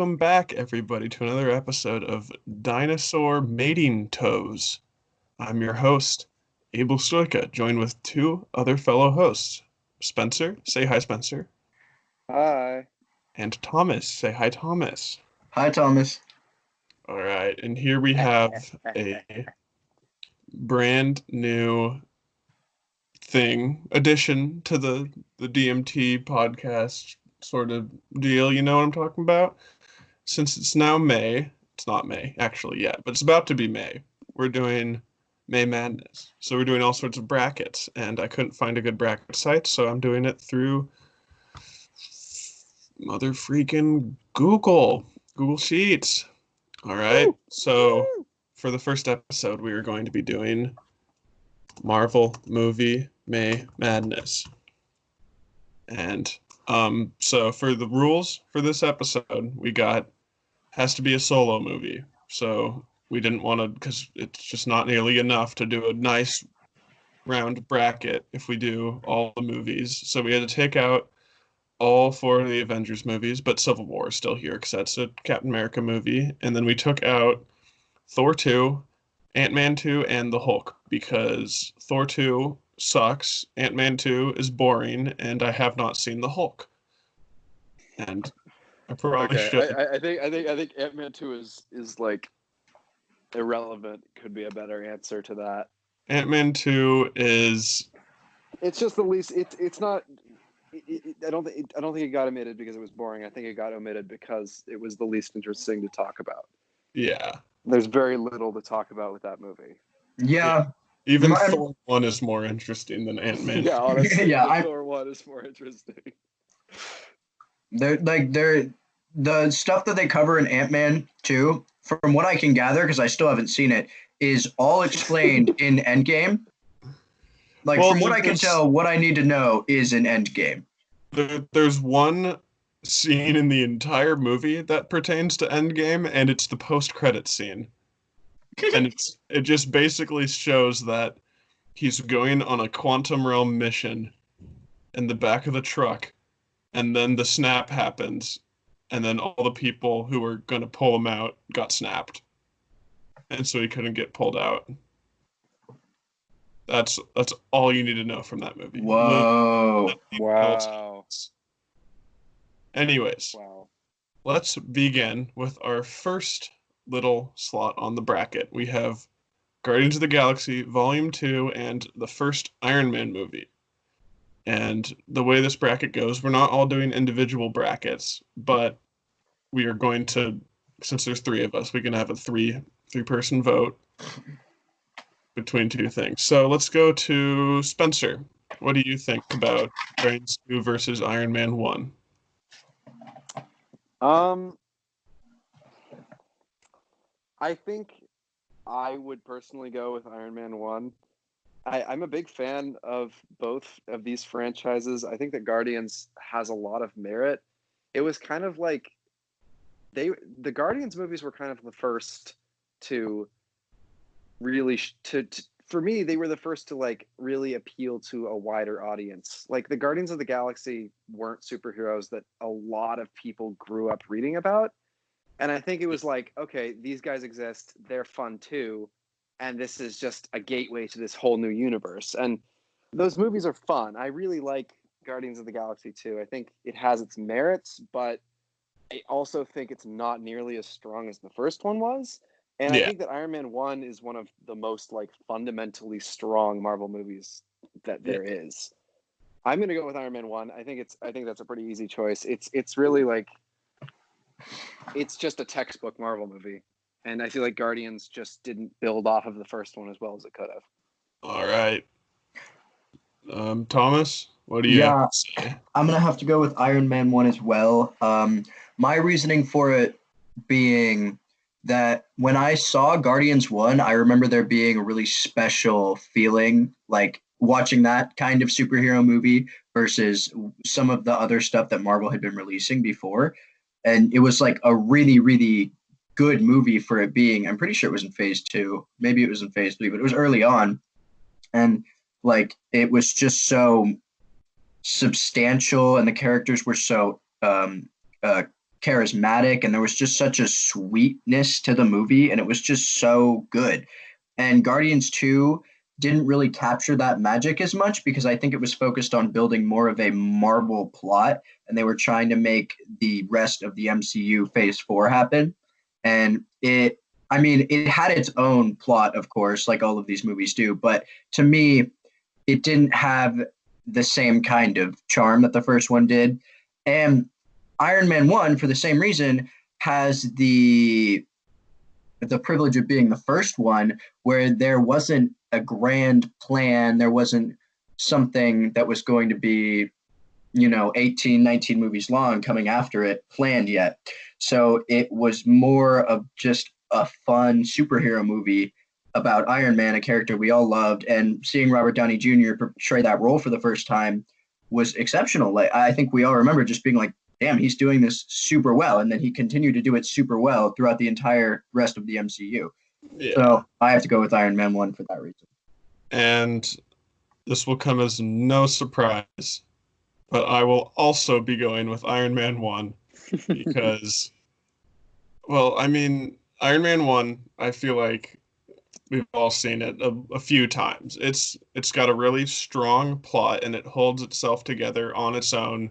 Welcome back, everybody, to another episode of Dinosaur Mating Toes. I'm your host, Abel Stoika, joined with two other fellow hosts, Spencer. Say hi, Spencer. Hi. And Thomas. Say hi, Thomas. Hi, Thomas. All right, and here we have a brand new addition to the DMT podcast sort of deal. You know what I'm talking about? Since it's now May, it's not May actually yet, but it's about to be May. We're doing May Madness. So we're doing all sorts of brackets, and I couldn't find a good bracket site, so I'm doing it through mother freaking Google Sheets. All right. So for the first episode, we are going to be doing Marvel movie May Madness. And so for the rules for this episode, we got has to be a solo movie. So we didn't want to, because it's just not nearly enough to do a nice round bracket if we do all the movies. So we had to take out all four of the Avengers movies, but Civil War is still here because that's a Captain America movie. And then we took out Thor 2, Ant-Man 2, and the Hulk because Thor 2 sucks, Ant-Man 2 is boring, and I have not seen the Hulk. And I probably should. I think Ant-Man 2 is like irrelevant. Could be a better answer to that. Ant-Man 2 is. It's just the least. It's not. I don't think it got omitted because it was boring. I think it got omitted because it was the least interesting to talk about. Yeah. There's very little to talk about with that movie. Yeah. Even Thor 1 is more interesting than Ant-Man. Yeah, honestly, yeah, Thor 1 is more interesting. They're the stuff that they cover in Ant-Man 2, from what I can gather, because I still haven't seen it, is all explained in Endgame. From what I can tell, what I need to know is in Endgame. There's one scene in the entire movie that pertains to Endgame, and it's the post-credit scene. And it just basically shows that he's going on a quantum realm mission in the back of the truck, and then the snap happens, and then all the people who were going to pull him out got snapped. And so he couldn't get pulled out. That's all you need to know from that movie. Whoa. Wow. Anyways, Wow. Let's begin with our first little slot on the bracket. We have Guardians of the Galaxy Volume 2 and the first Iron Man movie. And the way this bracket goes, we're not all doing individual brackets, but we are going to, since there's three of us, we can have a three-person vote between two things. So let's go to Spencer. What do you think about Guardians 2 versus Iron Man 1? I think I would personally go with Iron Man 1. I'm a big fan of both of these franchises. I think that Guardians has a lot of merit. It was kind of like the Guardians movies were kind of the first to really for me, they were the first to like really appeal to a wider audience. Like the Guardians of the Galaxy weren't superheroes that a lot of people grew up reading about. And I think it was like, okay, these guys exist, they're fun too. And this is just a gateway to this whole new universe. And those movies are fun. I really like Guardians of the Galaxy 2. I think it has its merits, but I also think it's not nearly as strong as the first one was. And I think that Iron Man 1 is one of the most like fundamentally strong Marvel movies that there is. I'm going to go with Iron Man 1. I think that's a pretty easy choice. It's really like it's just a textbook Marvel movie. And I feel like Guardians just didn't build off of the first one as well as it could have. All right. Thomas, what do you have to say? I'm going to have to go with Iron Man 1 as well. My reasoning for it being that when I saw Guardians 1, I remember there being a really special feeling, like watching that kind of superhero movie versus some of the other stuff that Marvel had been releasing before. And it was like a really, really good movie for it being. I'm pretty sure it was in phase 2. Maybe it was in phase 3, but it was early on. And like it was just so substantial and the characters were so charismatic, and there was just such a sweetness to the movie, and it was just so good. And Guardians 2 didn't really capture that magic as much because I think it was focused on building more of a Marvel plot, and they were trying to make the rest of the MCU Phase 4 happen. And I mean, it had its own plot, of course, like all of these movies do, but to me, it didn't have the same kind of charm that the first one did. And Iron Man 1, for the same reason, has the privilege of being the first one where there wasn't a grand plan, there wasn't something that was going to be 18, 19 movies long coming after it planned yet. So it was more of just a fun superhero movie about Iron Man, a character we all loved, and seeing Robert Downey Jr. portray that role for the first time was exceptional. Like, I think we all remember just being like, damn, he's doing this super well. And then he continued to do it super well throughout the entire rest of the MCU. Yeah. So I have to go with Iron Man 1 for that reason. And this will come as no surprise, but I will also be going with Iron Man 1 because, well, I mean, Iron Man 1, I feel like we've all seen it a few times. It's got a really strong plot and it holds itself together on its own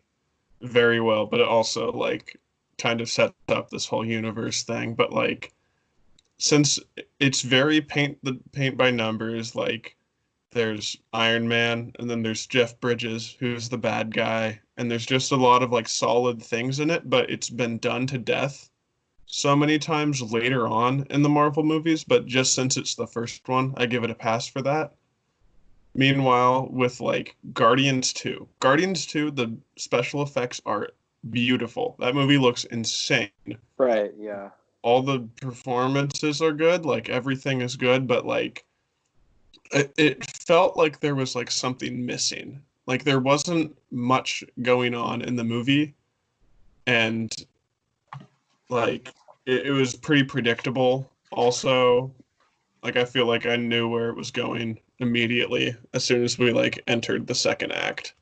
very well, but it also like kind of sets up this whole universe thing. But like, since it's very paint by numbers, like there's Iron Man and then there's Jeff Bridges, who's the bad guy, and there's just a lot of like solid things in it, but it's been done to death so many times later on in the Marvel movies, but just since it's the first one, I give it a pass for that. Meanwhile, with like Guardians 2, the special effects are beautiful. That movie looks insane. Right, yeah. All the performances are good, like everything is good, but like it felt like there was like something missing. Like there wasn't much going on in the movie, and like it was pretty predictable. Also, like I feel like I knew where it was going immediately as soon as we like entered the second act.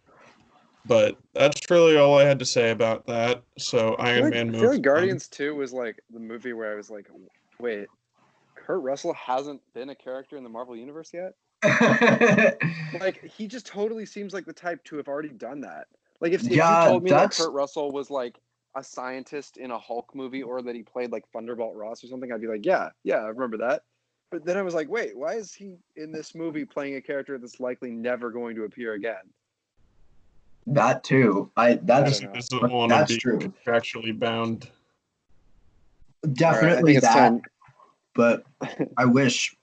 But that's really all I had to say about that. So Iron Man I feel moves like on. Guardians 2 was like the movie where I was like, wait, Kurt Russell hasn't been a character in the Marvel Universe yet? Like, he just totally seems like the type to have already done that. Like, if you told me that Kurt Russell was like a scientist in a Hulk movie or that he played like Thunderbolt Ross or something, I'd be like, yeah, I remember that. But then I was like, wait, why is he in this movie playing a character that's likely never going to appear again? That too. Because he doesn't want to be true. contractually bound. Definitely right, that. time. But I wish,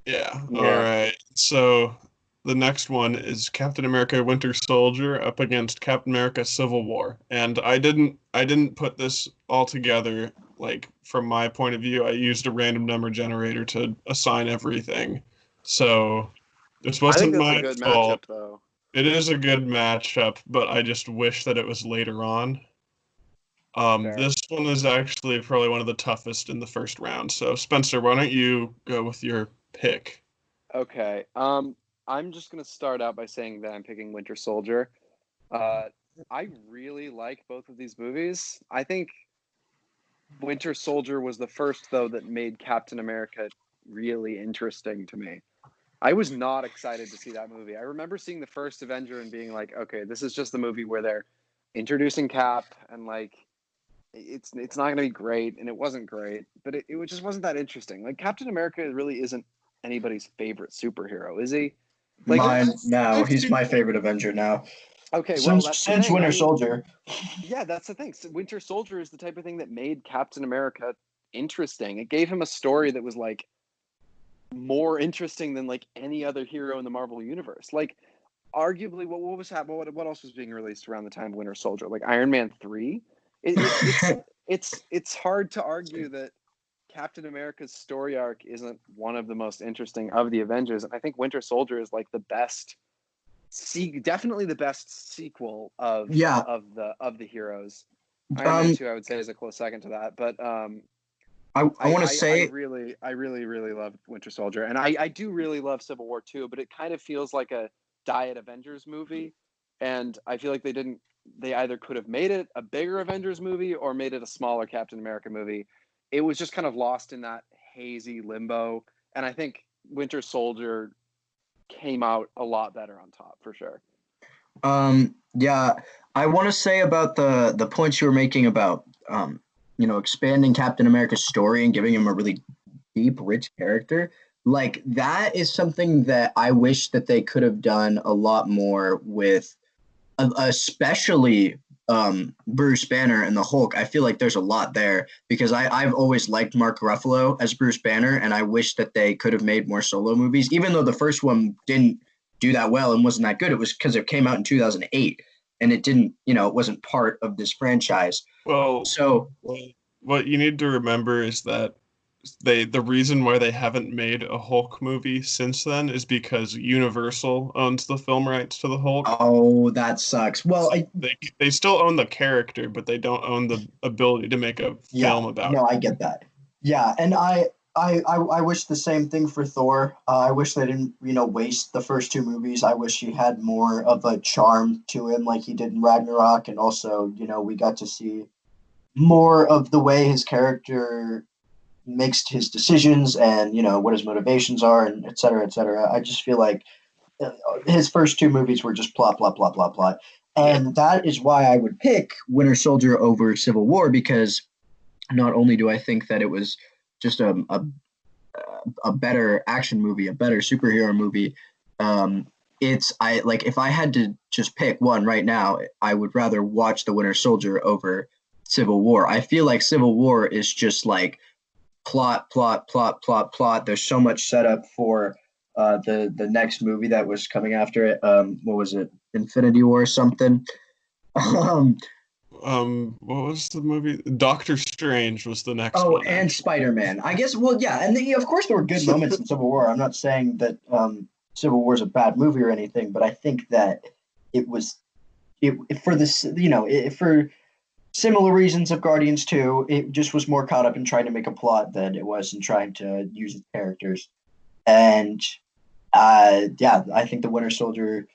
Yeah. All right. So the next one is Captain America Winter Soldier up against Captain America Civil War. And I didn't put this all together like from my point of view. I used a random number generator to assign everything. So this wasn't my good fault. matchup though. It is a good matchup, but I just wish that it was later on. This one is actually probably one of the toughest in the first round. So Spencer, why don't you go with your pick? Okay. I'm just gonna start out by saying that I'm picking Winter Soldier. I really like both of these movies. I think Winter Soldier was the first though that made Captain America really interesting to me. I was not excited to see that movie. I remember seeing the first Avenger and being like, okay, this is just the movie where they're introducing Cap and like it's not going to be great, and it wasn't great, but it just wasn't that interesting. Like Captain America really isn't anybody's favorite superhero, is he? Like mine now. He's my favorite Avenger now. Okay, well that's since Winter Soldier. Yeah, that's the thing. So Winter Soldier is the type of thing that made Captain America interesting. It gave him a story that was like more interesting than like any other hero in the Marvel universe. Like arguably what was happening, what else was being released around the time of Winter Soldier? Like Iron Man 3. It's hard to argue that Captain America's story arc isn't one of the most interesting of the Avengers, and I think Winter Soldier is like the best definitely the best sequel of the heroes. Iron Man 2 I would say is a close second to that, but I want to say I really love Winter Soldier, and I do really love Civil War too, but it kind of feels like a Diet Avengers movie, and I feel like they didn't they either could have made it a bigger Avengers movie or made it a smaller Captain America movie. It was just kind of lost in that hazy limbo. And I think Winter Soldier came out a lot better on top for sure. Yeah, I want to say about the points you were making about expanding Captain America's story and giving him a really deep, rich character. Like that is something that I wish that they could have done a lot more with, especially Bruce Banner and the Hulk. I feel like there's a lot there because I've always liked Mark Ruffalo as Bruce Banner, and I wish that they could have made more solo movies, even though the first one didn't do that well and wasn't that good. It was because it came out in 2008 and it didn't, it wasn't part of this franchise. Well, So what you need to remember is that the reason why they haven't made a Hulk movie since then is because Universal owns the film rights to the Hulk. oh, that sucks. Well, So they still own the character, but they don't own the ability to make a film about it. no, I get that. Yeah, and I wish the same thing for Thor. I wish they didn't, waste the first two movies. I wish he had more of a charm to him like he did in Ragnarok, and also, we got to see more of the way his character makes his decisions and, what his motivations are and et cetera, et cetera. I just feel like his first two movies were just plot, plot, plot, plot, plot. And that is why I would pick Winter Soldier over Civil War, because not only do I think that it was just a better action movie, a better superhero movie, if I had to just pick one right now, I would rather watch The Winter Soldier over Civil War. I feel like Civil War is just like plot, plot, plot, plot, plot. There's so much setup for the next movie that was coming after it. What was it? Infinity War or something? What was the movie? Doctor Strange was the next Oh, one. and Spider-Man. I guess, well, yeah, and of course there were good moments in Civil War. I'm not saying that Civil War is a bad movie or anything, but I think that it was for this, for similar reasons of Guardians 2, it just was more caught up in trying to make a plot than it was in trying to use its characters. And I think the Winter Soldier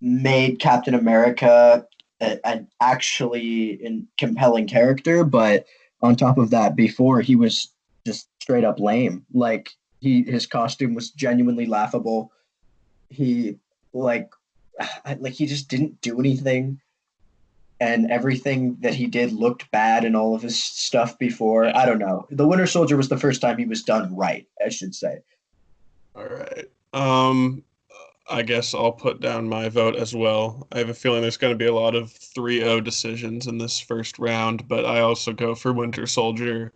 made Captain America an actually compelling character, but on top of that, before he was just straight up lame. Like his costume was genuinely laughable. He he just didn't do anything, and everything that he did looked bad in all of his stuff before. I don't know. The Winter Soldier was the first time he was done right, I should say. All right. I guess I'll put down my vote as well. I have a feeling there's going to be a lot of 3-0 decisions in this first round, but I also go for Winter Soldier.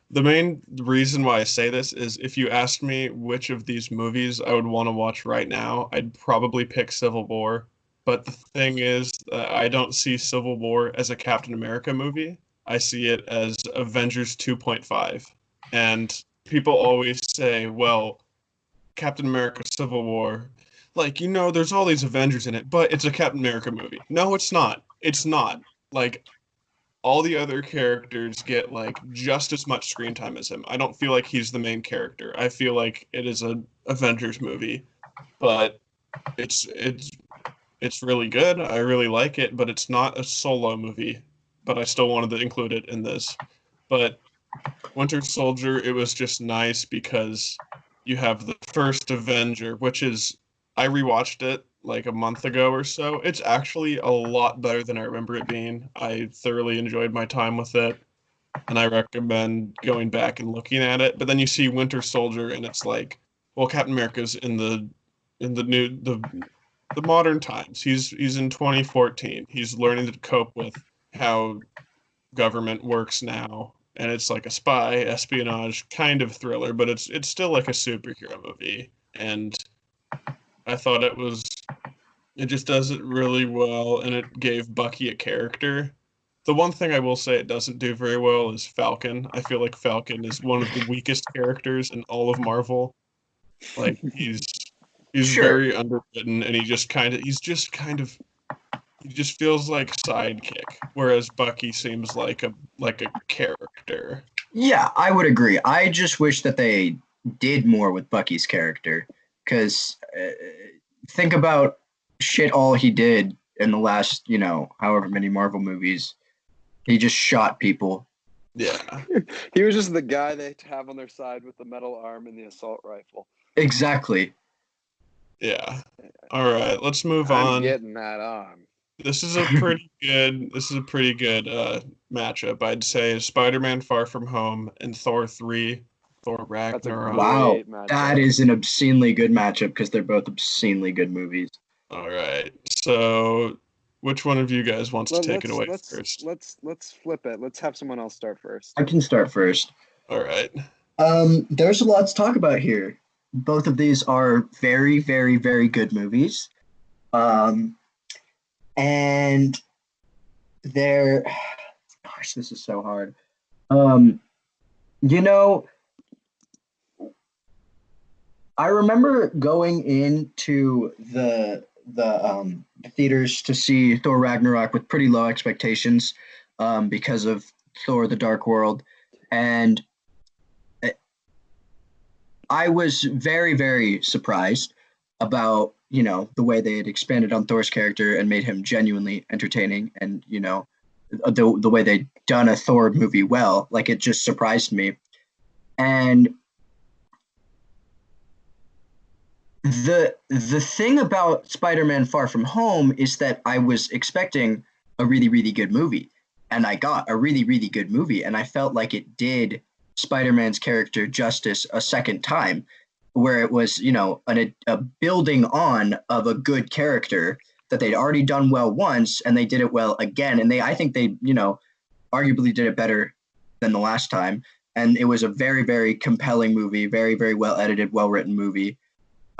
The main reason why I say this is if you asked me which of these movies I would want to watch right now, I'd probably pick Civil War. But the thing is, I don't see Civil War as a Captain America movie. I see it as Avengers 2.5. And people always say, well, Captain America Civil War, there's all these Avengers in it, but it's a Captain America movie. No, it's not. It's not. All the other characters get just as much screen time as him. I don't feel like he's the main character. I feel like it is a Avengers movie, but it's really good. I really like it, but it's not a solo movie. But I still wanted to include it in this. But Winter Soldier, it was just nice because you have the first Avenger, which is, I rewatched it a month ago or so. It's actually a lot better than I remember it being. I thoroughly enjoyed my time with it, and I recommend going back and looking at it. But then you see Winter Soldier, and it's well, Captain America's in the modern times. He's in 2014. He's learning to cope with how government works now, and it's like a spy espionage kind of thriller, but it's still like a superhero movie. And I thought it just does it really well, and it gave Bucky a character. The one thing I will say it doesn't do very well is Falcon. I feel like Falcon is one of the weakest characters in all of Marvel. He's Sure. very underwritten, and he just feels like sidekick, whereas Bucky seems like a character. Yeah, I would agree. I just wish that they did more with Bucky's character, because think about shit all he did in the last, however many Marvel movies. He just shot people. Yeah. He was just the guy they have on their side with the metal arm and the assault rifle. Exactly. Yeah. All right, let's move I'm on. getting that arm. This is a pretty good matchup. I'd say Spider-Man Far From Home and Thor 3, Thor That's a Ragnarok. Wow. great matchup. That is an obscenely good matchup because they're both obscenely good movies. All right. So, which one of you guys wants to take it away first? Let's flip it. Let's have someone else start first. I can start first. All right. There's a lot to talk about here. Both of these are very, very, very good movies. And they're, gosh, this is so hard. I remember going into the theaters to see Thor Ragnarok with pretty low expectations, because of Thor: The Dark World, and I was very, very surprised about, the way they had expanded on Thor's character and made him genuinely entertaining, and, the way they'd done a Thor movie well. Like, it just surprised me. And the thing about Spider-Man Far From Home is that I was expecting a really, really good movie, and I got a really, really good movie, and I felt like it did Spider-Man's character justice a second time, where it was, a building on of a good character that they'd already done well once, and they did it well again. And I think they, arguably did it better than the last time. And it was a very, very compelling movie, very, very well edited, well written movie.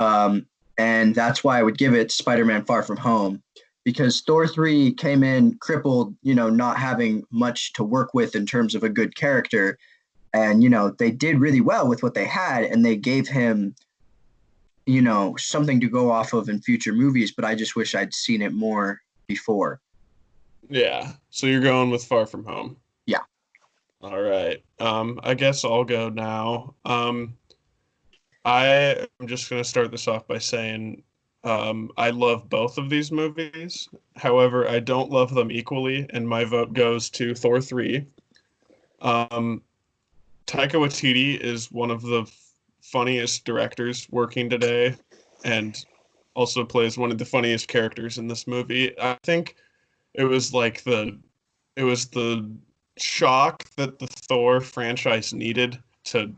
And that's why I would give it Spider-Man Far From Home, because Thor 3 came in crippled, not having much to work with in terms of a good character. And, they did really well with what they had, and they gave him, something to go off of in future movies, but I just wish I'd seen it more before. Yeah. So you're going with Far From Home. Yeah. All right. I guess I'll go now. I am just going to start this off by saying I love both of these movies. However, I don't love them equally, and my vote goes to Thor 3. Taika Waititi is one of the funniest directors working today, and also plays one of the funniest characters in this movie. I think it was the shock that the Thor franchise needed to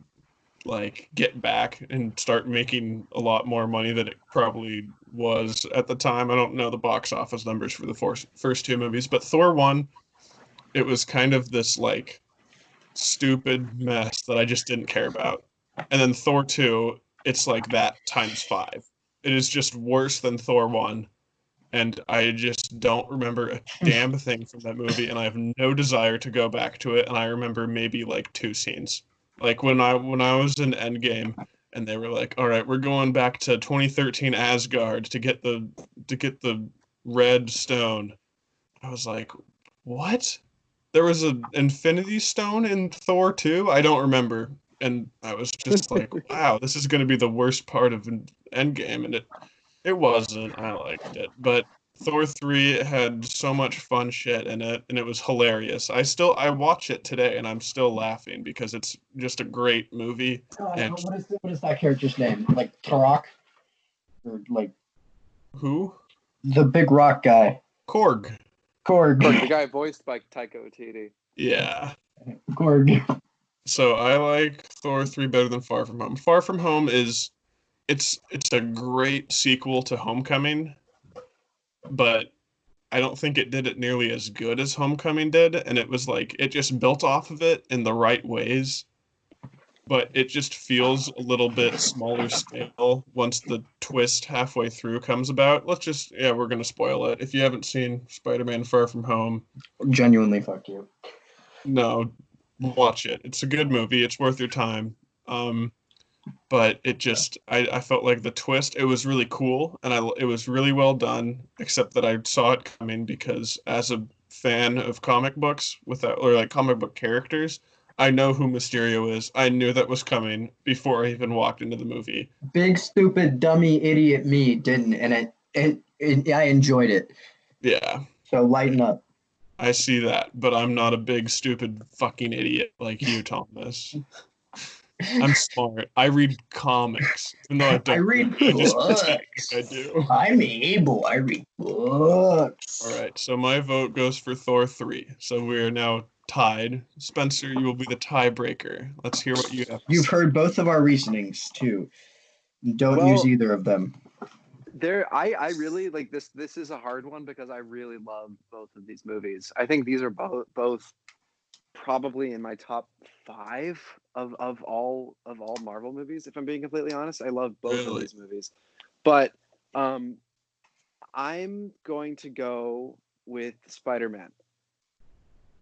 get back and start making a lot more money than it probably was at the time. I don't know the box office numbers for the first two movies, but Thor 1, it was kind of this stupid mess that I just didn't care about. And then Thor 2, it's like that times 5. It is just worse than Thor 1. And I just don't remember a damn thing from that movie, and I have no desire to go back to it. And I remember maybe 2 scenes. When I was in Endgame, and they were like, "All right, we're going back to 2013 Asgard to get the red stone." I was like, "What? There was an Infinity Stone in Thor 2? I don't remember." And I was just like, "Wow, this is going to be the worst part of Endgame," and it wasn't. I liked it, but Thor 3 had so much fun shit in it, and it was hilarious. I watch it today, and I'm still laughing because it's just a great movie. And What is that character's name? Like Turok? Or who? The big rock guy. Korg. The guy voiced by Taika Waititi. Yeah. Korg. So I like Thor 3 better than Far From Home. Far From Home it's a great sequel to Homecoming, but I don't think it did it nearly as good as Homecoming did, and it was it just built off of it in the right ways, but it just feels a little bit smaller scale once the twist halfway through comes about. We're going to spoil it. If you haven't seen Spider-Man Far From Home, genuinely fuck you. No, watch it. It's a good movie. It's worth your time. But it just, I felt like the twist, it was really cool, and it was really well done, except that I saw it coming because as a fan of comic books comic book characters, I know who Mysterio is. I knew that was coming before I even walked into the movie. Big stupid dummy idiot me didn't, and I enjoyed it. Yeah, So lighten up. I see that, but I'm not a big, stupid, fucking idiot like you, Thomas. I'm smart. I read comics, even though I I don't. read I just pretend books. like I do. I'm able. I read books. All right, so my vote goes for Thor 3. So we're now tied. Spencer, you will be the tiebreaker. Let's hear what you have to You've say. heard both of our reasonings too. Don't use Well, either of them. I really like this. This is a hard one because I really love both of these movies. I think these are both probably in my top 5 of all Marvel movies. If I'm being completely honest, I love both of Really? these movies. But um, I'm going to go with Spider-Man,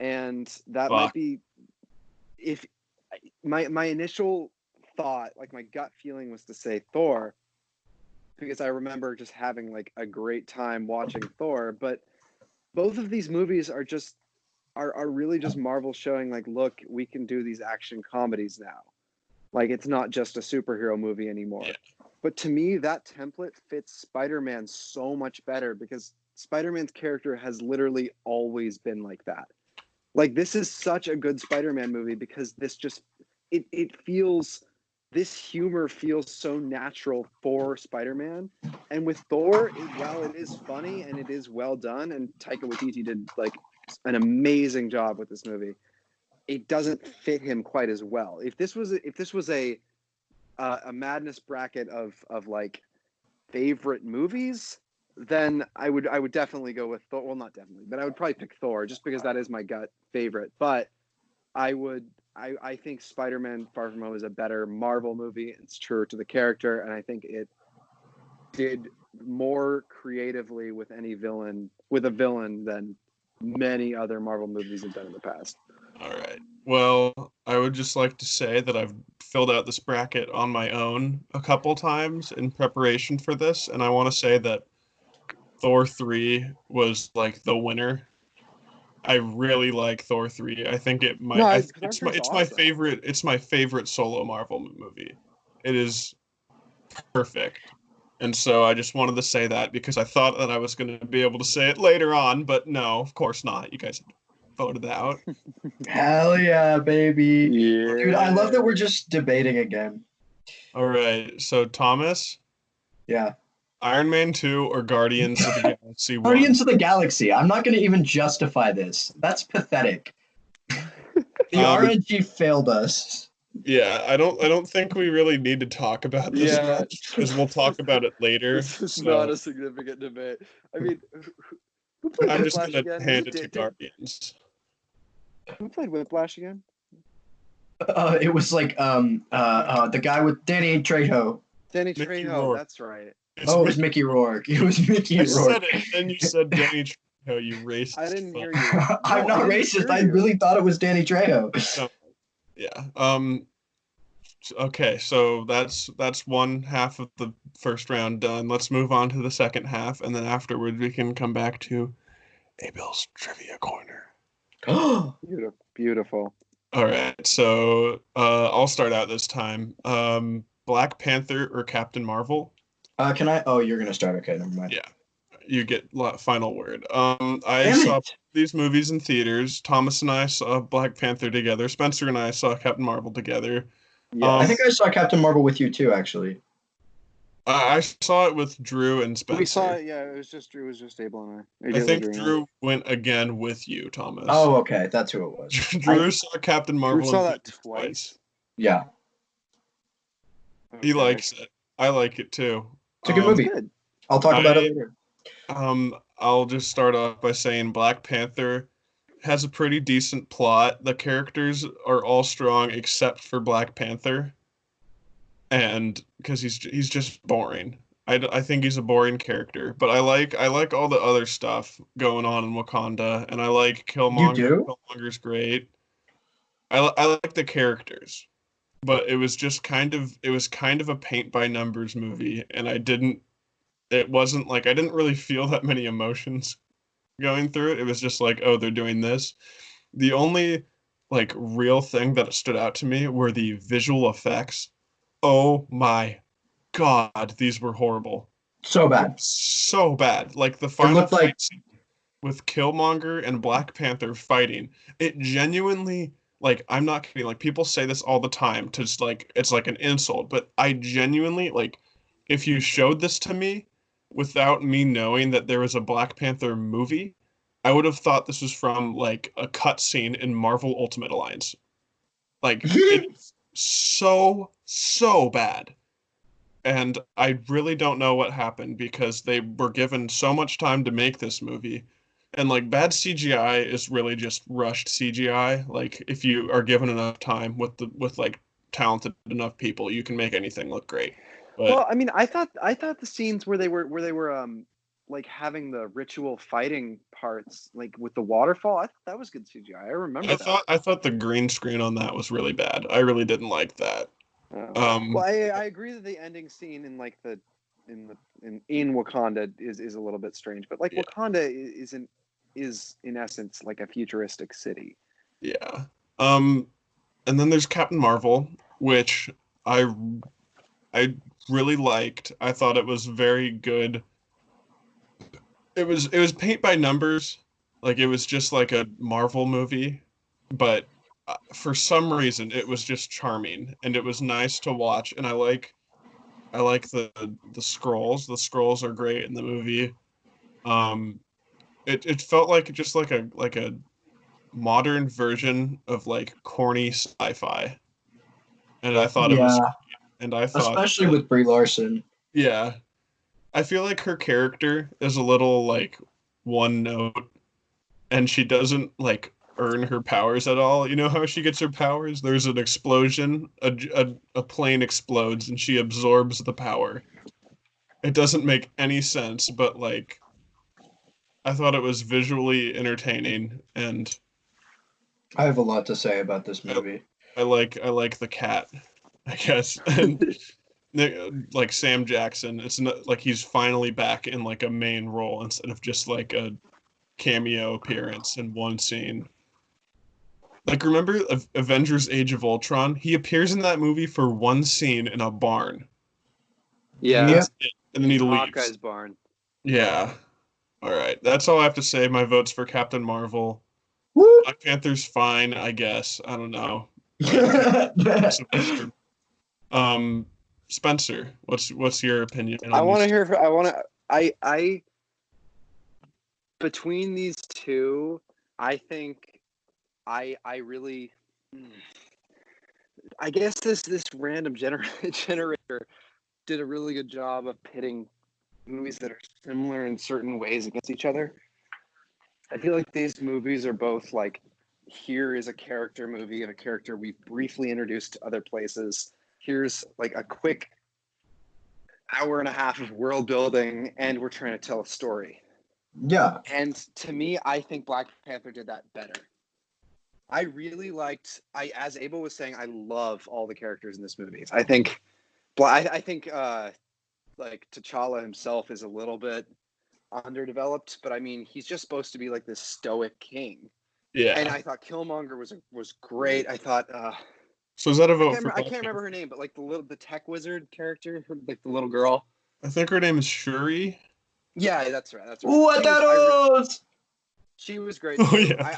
and that might Fuck. be if my initial thought, like my gut feeling, was to say Thor because I remember just having like a great time watching Thor. But both of these movies are just are really just Marvel showing like, look, we can do these action comedies now. Like it's not just a superhero movie anymore. Yeah. But to me, that template fits Spider-Man so much better because Spider-Man's character has literally always been like that. Like this is such a good Spider-Man movie because it feels this humor feels so natural for Spider-Man. And with Thor, while it is funny and it is well done, and Taika Waititi did like an amazing job with this movie, it doesn't fit him quite as well. If this was a madness bracket of like favorite movies, then I would definitely go with Thor. Well, not definitely, but I would probably pick Thor just because that is my gut favorite. But I think Spider-Man Far From Home is a better Marvel movie. It's truer to the character, and I think it did more creatively with a villain than many other Marvel movies have done in the past. All right. Well, I would just like to say that I've filled out this bracket on my own a couple times in preparation for this, and I want to say that Thor 3 was like the winner. I really like Thor 3. I think it might No, Thor it's 3 my is it's my awesome. favorite solo Marvel movie. It is perfect. And so I just wanted to say that because I thought that I was going to be able to say it later on, but no, of course not. You guys voted it out. Hell yeah, baby. Dude, I love that Yeah. we're just debating again. All right. So Thomas, Yeah. Iron Man 2 or Guardians of the Galaxy 1? Guardians of the Galaxy. I'm not going to even justify this. That's pathetic. The RNG failed us. Yeah, I don't think we really need to talk about this Yeah. much because we'll talk about it later. This is So not a significant debate. I mean, who played I'm just Whiplash gonna again? hand it to Guardians. Who played Whiplash again? It was like the guy with Danny Trejo. Danny Mickey Trejo. Rourke. That's right. It's Oh, it was Mickey Rourke. It was Mickey I Rourke. said it, and then you said Danny Trejo, you racist. I didn't fuck. hear you. I'm No, I not didn't racist. hear I you. really thought it was Danny Trejo. No, yeah. Okay, so that's one half of the first round done. Let's move on to the second half, and then afterward we can come back to Abel's Trivia Corner. Beautiful. All right, so I'll start out this time. Black Panther or Captain Marvel? Can I? Oh, you're gonna start. Okay, never mind. Yeah, you get final word. I Damn saw it. these movies in theaters. Thomas and I saw Black Panther together. Spencer and I saw Captain Marvel together. Yes. I think I saw Captain Marvel with you too, actually. I saw it with Drew and Spencer. We saw it. Yeah, it was just Abel and I. I think Drew went again with you, Thomas. Oh, okay, that's who it was. Drew saw Captain Marvel. Drew saw in that theaters twice. Yeah, He likes it. I like it too. it's a good movie. Good. I'll talk about it later. I'll just start off by saying Black Panther has a pretty decent plot. The characters are all strong except for Black Panther, and because he's just boring. I think he's a boring character, but I like all the other stuff going on in Wakanda, and I like Killmonger. You do? Killmonger's great. I like the characters, but it was kind of a paint by numbers movie, and it wasn't like I didn't really feel that many emotions going through it. It was just like, oh, they're doing this. The only like real thing that stood out to me were the visual effects. Oh my God, these were horrible. So bad. So bad. Like the It final looked like fight scene, with Killmonger and Black Panther fighting, it genuinely, like, I'm not kidding, like, people say this all the time to just, like, it's like an insult, but I genuinely, like, if you showed this to me without me knowing that there was a Black Panther movie, I would have thought this was from, like, a cutscene in Marvel Ultimate Alliance. Like, it's so, so bad. And I really don't know what happened because they were given so much time to make this movie. And like bad CGI is really just rushed CGI. Like if you are given enough time with like talented enough people, you can make anything look great. But Well, I mean, I thought the scenes where they were like having the ritual fighting parts, like with the waterfall, I thought that was good CGI. I remember I that. thought I thought the green screen on that was really bad. I really didn't like that. Oh. Well, Um, I agree that the ending scene in like in Wakanda is a little bit strange, but like yeah, Wakanda is in essence like a futuristic city. yeah. And then there's Captain Marvel, which I I really liked. I thought it was very good. It was paint by numbers, like it was just like a Marvel movie, but for some reason it was just charming and it was nice to watch. And I like the scrolls. The scrolls are great in the movie. Um, it felt like just like a modern version of like corny sci-fi, and I thought it was. Yeah, And I thought especially with Brie Larson. yeah, I feel like her character is a little like one note and she doesn't like earn her powers at all. You know how she gets her powers? There's an explosion, a plane explodes, and she absorbs the power. It doesn't make any sense, but like I thought it was visually entertaining, and I have a lot to say about this I, movie. I like the cat, I guess, and like Sam Jackson. It's not like he's finally back in like a main role instead of just like a cameo appearance in one scene. Like, remember Avengers Age of Ultron? He appears in that movie for one scene in a barn. And Yeah, Yeah. that's it. And then in he leaves. Hawkeye's barn. Yeah. All right. That's all I have to say. My vote's for Captain Marvel. Woo! Black Panther's fine, I guess. I don't know. Like, um, Spencer, what's your opinion I on want to these? hear. I want to. I between these two, I think I really. I guess this random generator did a really good job of pitting movies that are similar in certain ways against each other. I feel like these movies are both like, here is a character movie of a character we've briefly introduced to other places. Here's like a quick hour and a half of world building, and we're trying to tell a story. Yeah. And to me, I think Black Panther did that better. I really liked. As Abel was saying, I love all the characters in this movie. I think, like T'Challa himself is a little bit underdeveloped, but I mean, he's just supposed to be like this stoic king. And Yeah. I thought Killmonger was great. I thought So is that a vote for I Black can't remember Panther? her name, but like the tech wizard character, like the little girl. I think her name is Shuri. Yeah, that's right. That's right. Wataros! She was great Oh too. yeah.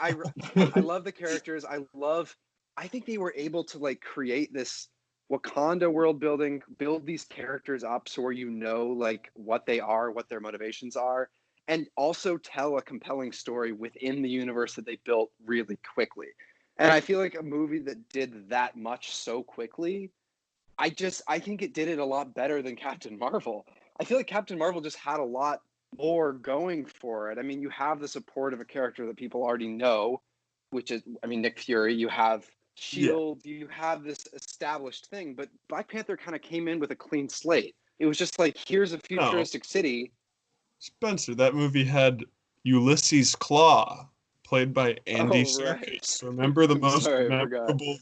I love the characters. I think they were able to like create this Wakanda world building, build these characters up so where you know like what they are, what their motivations are, and also tell a compelling story within the universe that they built really quickly. And I feel like a movie that did that much so quickly, I think it did it a lot better than Captain Marvel. I feel like Captain Marvel just had a lot more going for it. I mean, you have the support of a character that people already know, which is, I mean, Nick Fury. You have Yeah. Shield. You have this established thing, but Black Panther kind of came in with a clean slate. It was just like, here's a No. futuristic city. Spencer, that movie had Ulysses Claw, played by Andy Oh, right. Serkis. Remember the I'm most sorry, I forgot. memorable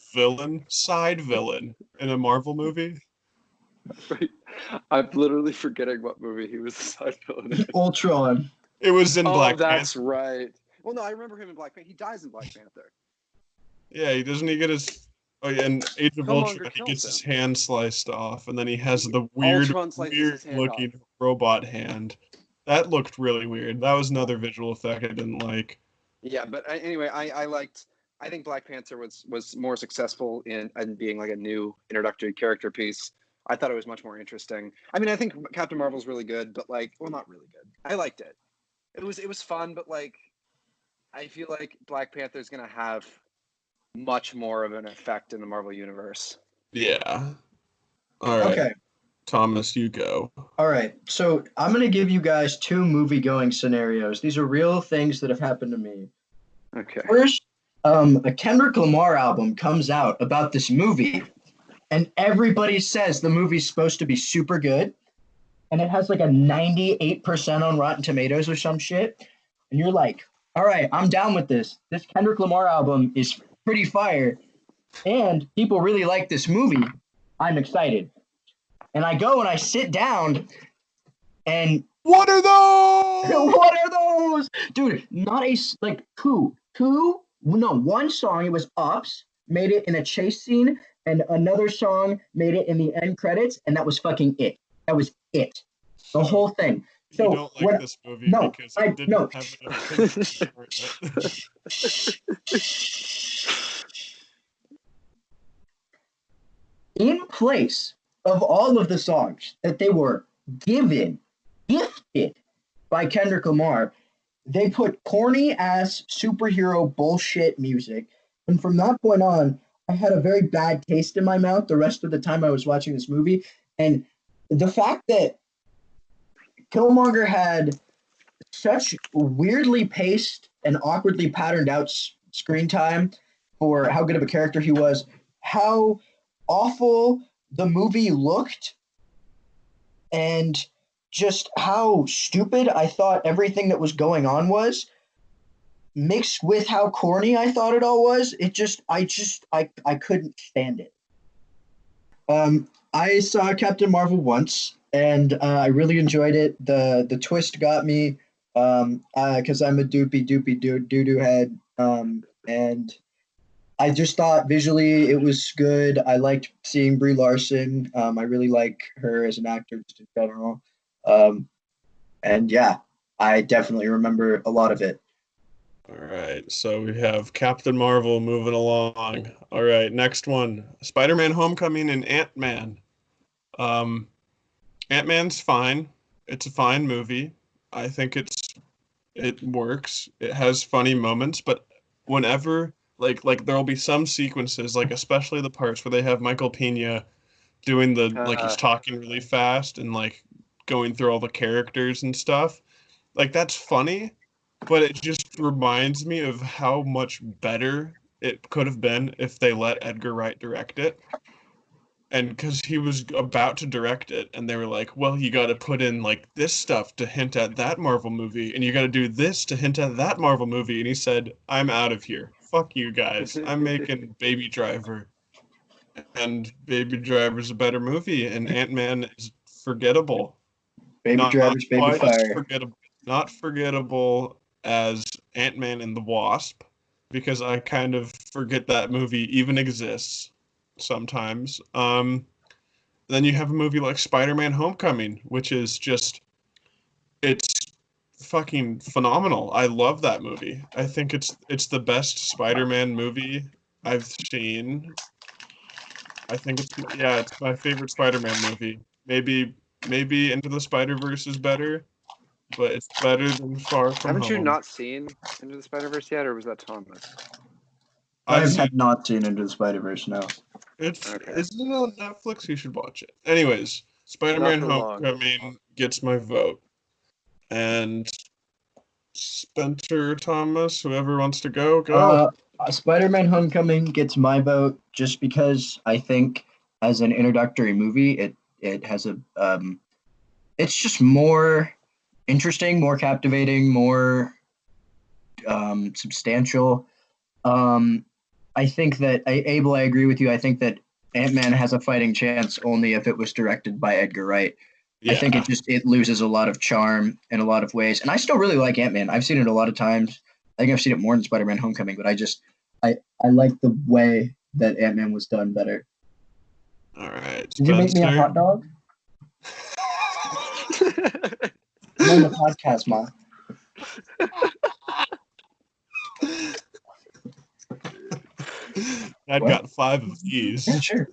side villain in a Marvel movie? Right. I'm literally forgetting what movie he was the side villain in. Ultron. It was in Oh, Black that's Panther. right. Well, no, I remember him in Black Panther. He dies in Black Panther. Yeah, he doesn't he get his oh yeah, in Age of Killmonger Ultron he kills gets his him. hand sliced off and then he has the Ultron slices weird his hand off. looking robot hand. That looked really weird. That was another visual effect I didn't like. Yeah, but anyway, I think Black Panther was more successful in being like a new introductory character piece. I thought it was much more interesting. I mean, I think Captain Marvel's really good, but like, well, not really good. I liked it. It was fun, but like, I feel like Black Panther's gonna have much more of an effect in the Marvel universe. Yeah. All right, Okay. Thomas, you go. All right. So I'm going to give you guys two movie going scenarios. These are real things that have happened to me. Okay. First, a Kendrick Lamar album comes out about this movie, and everybody says the movie's supposed to be super good, and it has like a 98% on Rotten Tomatoes or some shit. And you're like, all right, I'm down with this. This Kendrick Lamar album is pretty fire, and people really like this movie. I'm excited. And I go and I sit down, and What are those? what are those? Dude, not a, like, no, one song, it was Ups, made it in a chase scene, and another song made it in the end credits, and that was fucking it. That was it. The whole thing. You So don't like when, this movie no, because I it didn't no. have enough things to support it. In place of all of the songs that they were gifted by Kendrick Lamar, they put corny ass superhero bullshit music. And from that point on, I had a very bad taste in my mouth the rest of the time I was watching this movie. And the fact that Killmonger had such weirdly paced and awkwardly patterned out screen time for how good of a character he was, how awful the movie looked, and just how stupid I thought everything that was going on was, mixed with how corny I thought it all was. I couldn't stand it. I saw Captain Marvel once, and I really enjoyed it. The twist got me, because I'm a doopy doo doo head, and I just thought visually it was good. I liked seeing Brie Larson. I really like her as an actor just in general. Um, and yeah, I definitely remember a lot of it. All right, so we have Captain Marvel moving along. All right, next one, Spider-Man: Homecoming and Ant-Man. Um, Ant-Man's fine. It's a fine movie. I think it works. It has funny moments, but whenever like there'll be some sequences, like especially the parts where they have Michael Pena doing the like he's talking really fast and like going through all the characters and stuff. Like that's funny, but it just reminds me of how much better it could have been if they let Edgar Wright direct it. And because he was about to direct it, and they were like, well, you got to put in like this stuff to hint at that Marvel movie, and you got to do this to hint at that Marvel movie. And he said, I'm out of here. Fuck you guys. I'm making Baby Driver. And Baby Driver's a better movie, and Ant-Man is forgettable. Baby Not Driver's Baby quite as Fire. forgettable, not forgettable as Ant-Man and the Wasp, because I kind of forget that movie even exists sometimes. Then you have a movie like Spider-Man: Homecoming, which is just it's fucking phenomenal. I love that movie. I think it's the best Spider-Man movie I've seen. I think it's my favorite Spider-Man movie. Maybe Into the Spider-Verse is better, but it's better than Far From Haven't you Home. not seen Into the Spider-Verse yet, or was that Thomas? I I've seen have not seen Into the Spider Verse. No. Okay. isn't it on Netflix? You should watch it. Anyways, Not Spider-Man for long. Homecoming gets my vote. And Spencer, Thomas, whoever wants to go, go. Spider-Man: Homecoming gets my vote just because I think as an introductory movie, it has a it's just more interesting, more captivating, more substantial. Um, I think that Abel, I agree with you. I think that Ant-Man has a fighting chance only if it was directed by Edgar Wright. I think Yeah. it loses a lot of charm in a lot of ways, and I still really like Ant-Man. I've seen it a lot of times. I think I've seen it more than Spider-Man: Homecoming, but I like the way that Ant-Man was done better. All right, Did you make me a Spencer. hot dog? I'm on the podcast, Ma. I'd What? got 5 of these. Yeah, sure.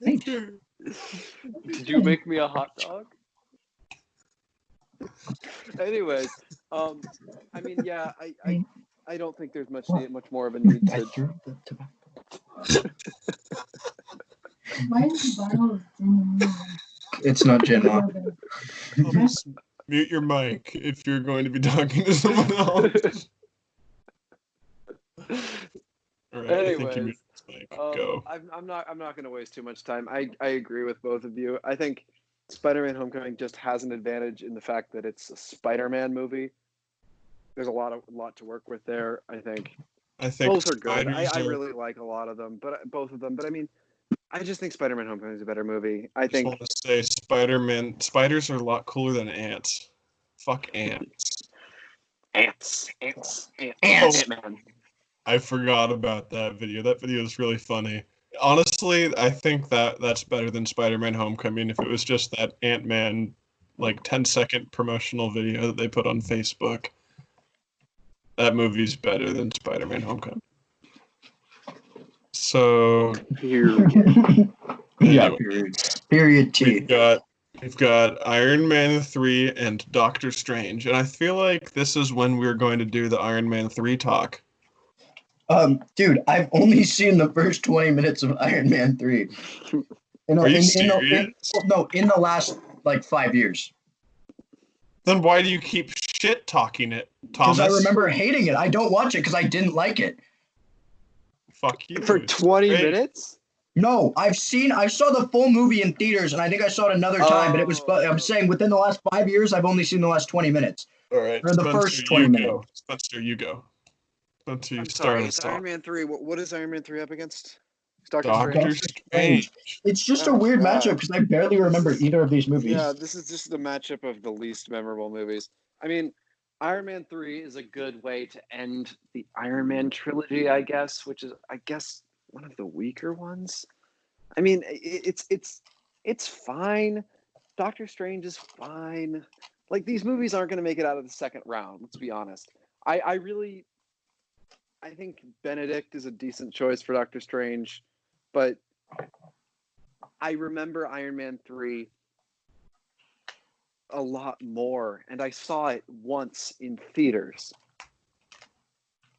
Thanks. Did you make me a hot dog? Anyways, I mean, yeah, I don't think there's much more of a need I to. threw the tobacco. It's not gin, Ma. Thomas, mute your mic if you're going to be talking to someone else. All right, I think you muted his mic. Go. I'm not going to waste too much time. I agree with both of you. I think Spider-Man: Homecoming just has an advantage in the fact that it's a Spider-Man movie. There's a lot to work with there. I think both are good. I really like a lot of them, but both of them. But I mean, I just think Spider-Man: Homecoming is a better movie. I think. I just want to say spiders are a lot cooler than ants. Fuck ants. Ants. Ant-Man. I forgot about that video. That video is really funny. Honestly, I think that's better than Spider-Man: Homecoming. If it was just that Ant-Man, like 10-second promotional video that they put on Facebook, that movie's better than Spider-Man: Homecoming. So Yeah, anyway, period T. We've got Iron Man 3 and Doctor Strange, and I feel like this is when we're going to do the Iron Man 3 talk. Dude, I've only seen the first 20 minutes of Iron Man 3. Are you serious? In the last, 5 years. Then why do you keep shit talking it, Thomas? Because I remember hating it. I don't watch it because I didn't like it. Fuck you. For 20 minutes? No, I saw the full movie in theaters, and I think I saw it another time, but it was, I'm saying within the last 5 years, I've only seen the last 20 minutes. All right, or the Spencer, first 20 minutes. Spencer, you go. Spencer, you I'm start sorry, us it's off. Iron Man 3. What is Iron Man 3 up against? It's Doctor Doctor Strange. It's just a weird matchup because I barely remember either of these movies. Yeah, this is just the matchup of the least memorable movies. I mean, Iron Man 3 is a good way to end the Iron Man trilogy, I guess, which is, one of the weaker ones. I mean, it's fine. Doctor Strange is fine. Like, these movies aren't going to make it out of the second round, let's be honest. I think Benedict is a decent choice for Doctor Strange, but I remember Iron Man 3 a lot more, and I saw it once in theaters.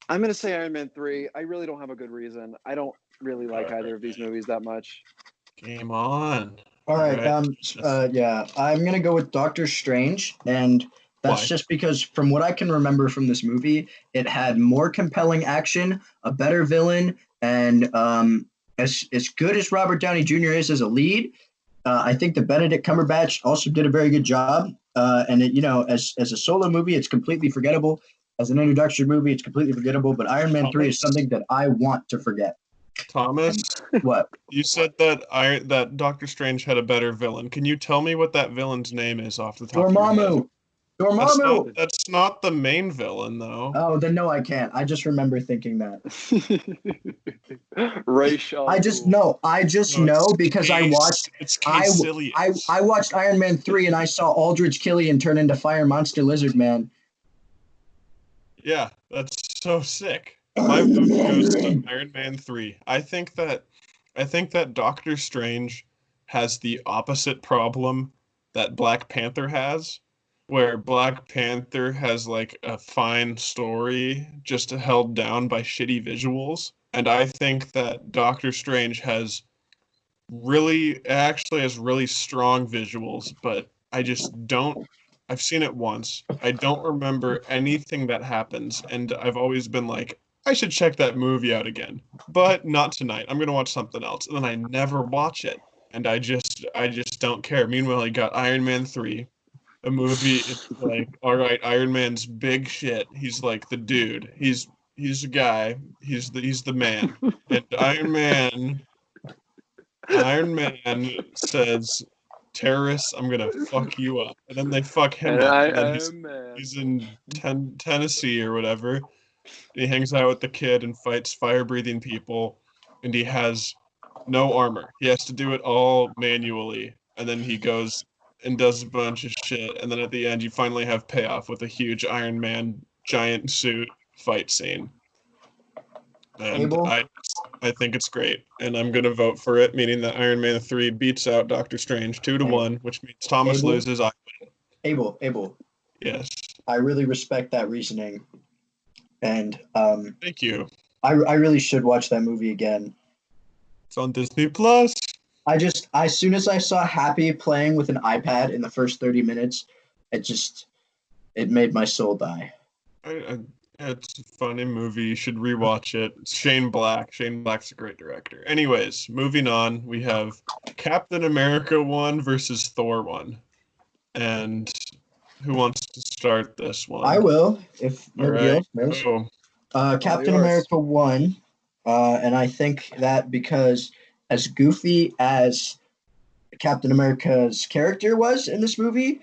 I'm going to say Iron Man 3. I really don't have a good reason. I don't really like either of these movies that much. Game on. All right. Yeah, I'm going to go with Doctor Strange, and that's just because from what I can remember from this movie, it had more compelling action, a better villain, and as good as Robert Downey Jr. is as a lead, I think the Benedict Cumberbatch also did a very good job. And as a solo movie, it's completely forgettable. As an introduction movie, it's completely forgettable. But Iron Man 3 is something that I want to forget. Thomas, what? You said that Doctor Strange had a better villain. Can you tell me what that villain's name is off the top of your head? Dormammu. That's not the main villain, though. Oh, then no, I can't. I just remember thinking that. Racial. I just know because I watched. I watched Iron Man 3 and I saw Aldrich Killian turn into Fire Monster Lizard Man. Yeah, that's so sick. My vote goes to Iron Man 3. I think that Doctor Strange has the opposite problem that Black Panther has, where Black Panther has like a fine story just held down by shitty visuals. And I think that Doctor Strange has really strong visuals, but I just don't. I've seen it once. I don't remember anything that happens, and I've always been like, I should check that movie out again, but not tonight. I'm gonna watch something else, and then I never watch it, and I just don't care. Meanwhile, I got Iron Man 3, a movie. It's like, all right, Iron Man's big shit. He's like the dude. He's the guy. He's the man. And Iron Man says, terrorists, I'm gonna fuck you up. And then they fuck him up. And then he's in Tennessee or whatever. He hangs out with the kid and fights fire-breathing people, and he has no armor. He has to do it all manually. And then he goes and does a bunch of shit, and then at the end you finally have payoff with a huge Iron Man giant suit fight scene. And Abel, I think it's great, and I'm gonna vote for it, meaning that Iron Man 3 beats out Doctor Strange 2-1, which means Thomas Abel, loses. Abel. Yes. I really respect that reasoning, and Thank you. I really should watch that movie again. It's on Disney Plus. As soon as I saw Happy playing with an iPad in the first 30 minutes, it made my soul die. It's a funny movie. You should rewatch it. It's Shane Black. Shane Black's a great director. Anyways, moving on, we have Captain America 1 versus Thor 1. And who wants to start this one? I will, if All nobody right. else knows. Captain America 1, and I think that because as goofy as Captain America's character was in this movie,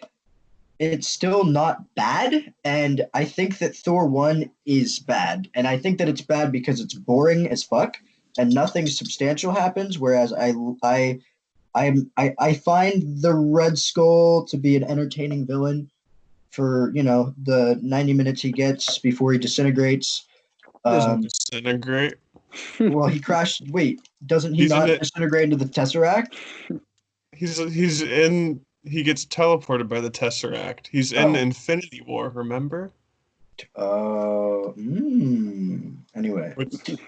it's still not bad. And I think that Thor 1 is bad. And I think that it's bad because it's boring as fuck and nothing substantial happens. Whereas I find the Red Skull to be an entertaining villain for, the 90 minutes he gets before he disintegrates. Doesn't disintegrate. Well, he crashed. Wait, doesn't he He's not in it. disintegrate into the Tesseract? He gets teleported by the Tesseract. He's in Infinity War, remember? Anyway.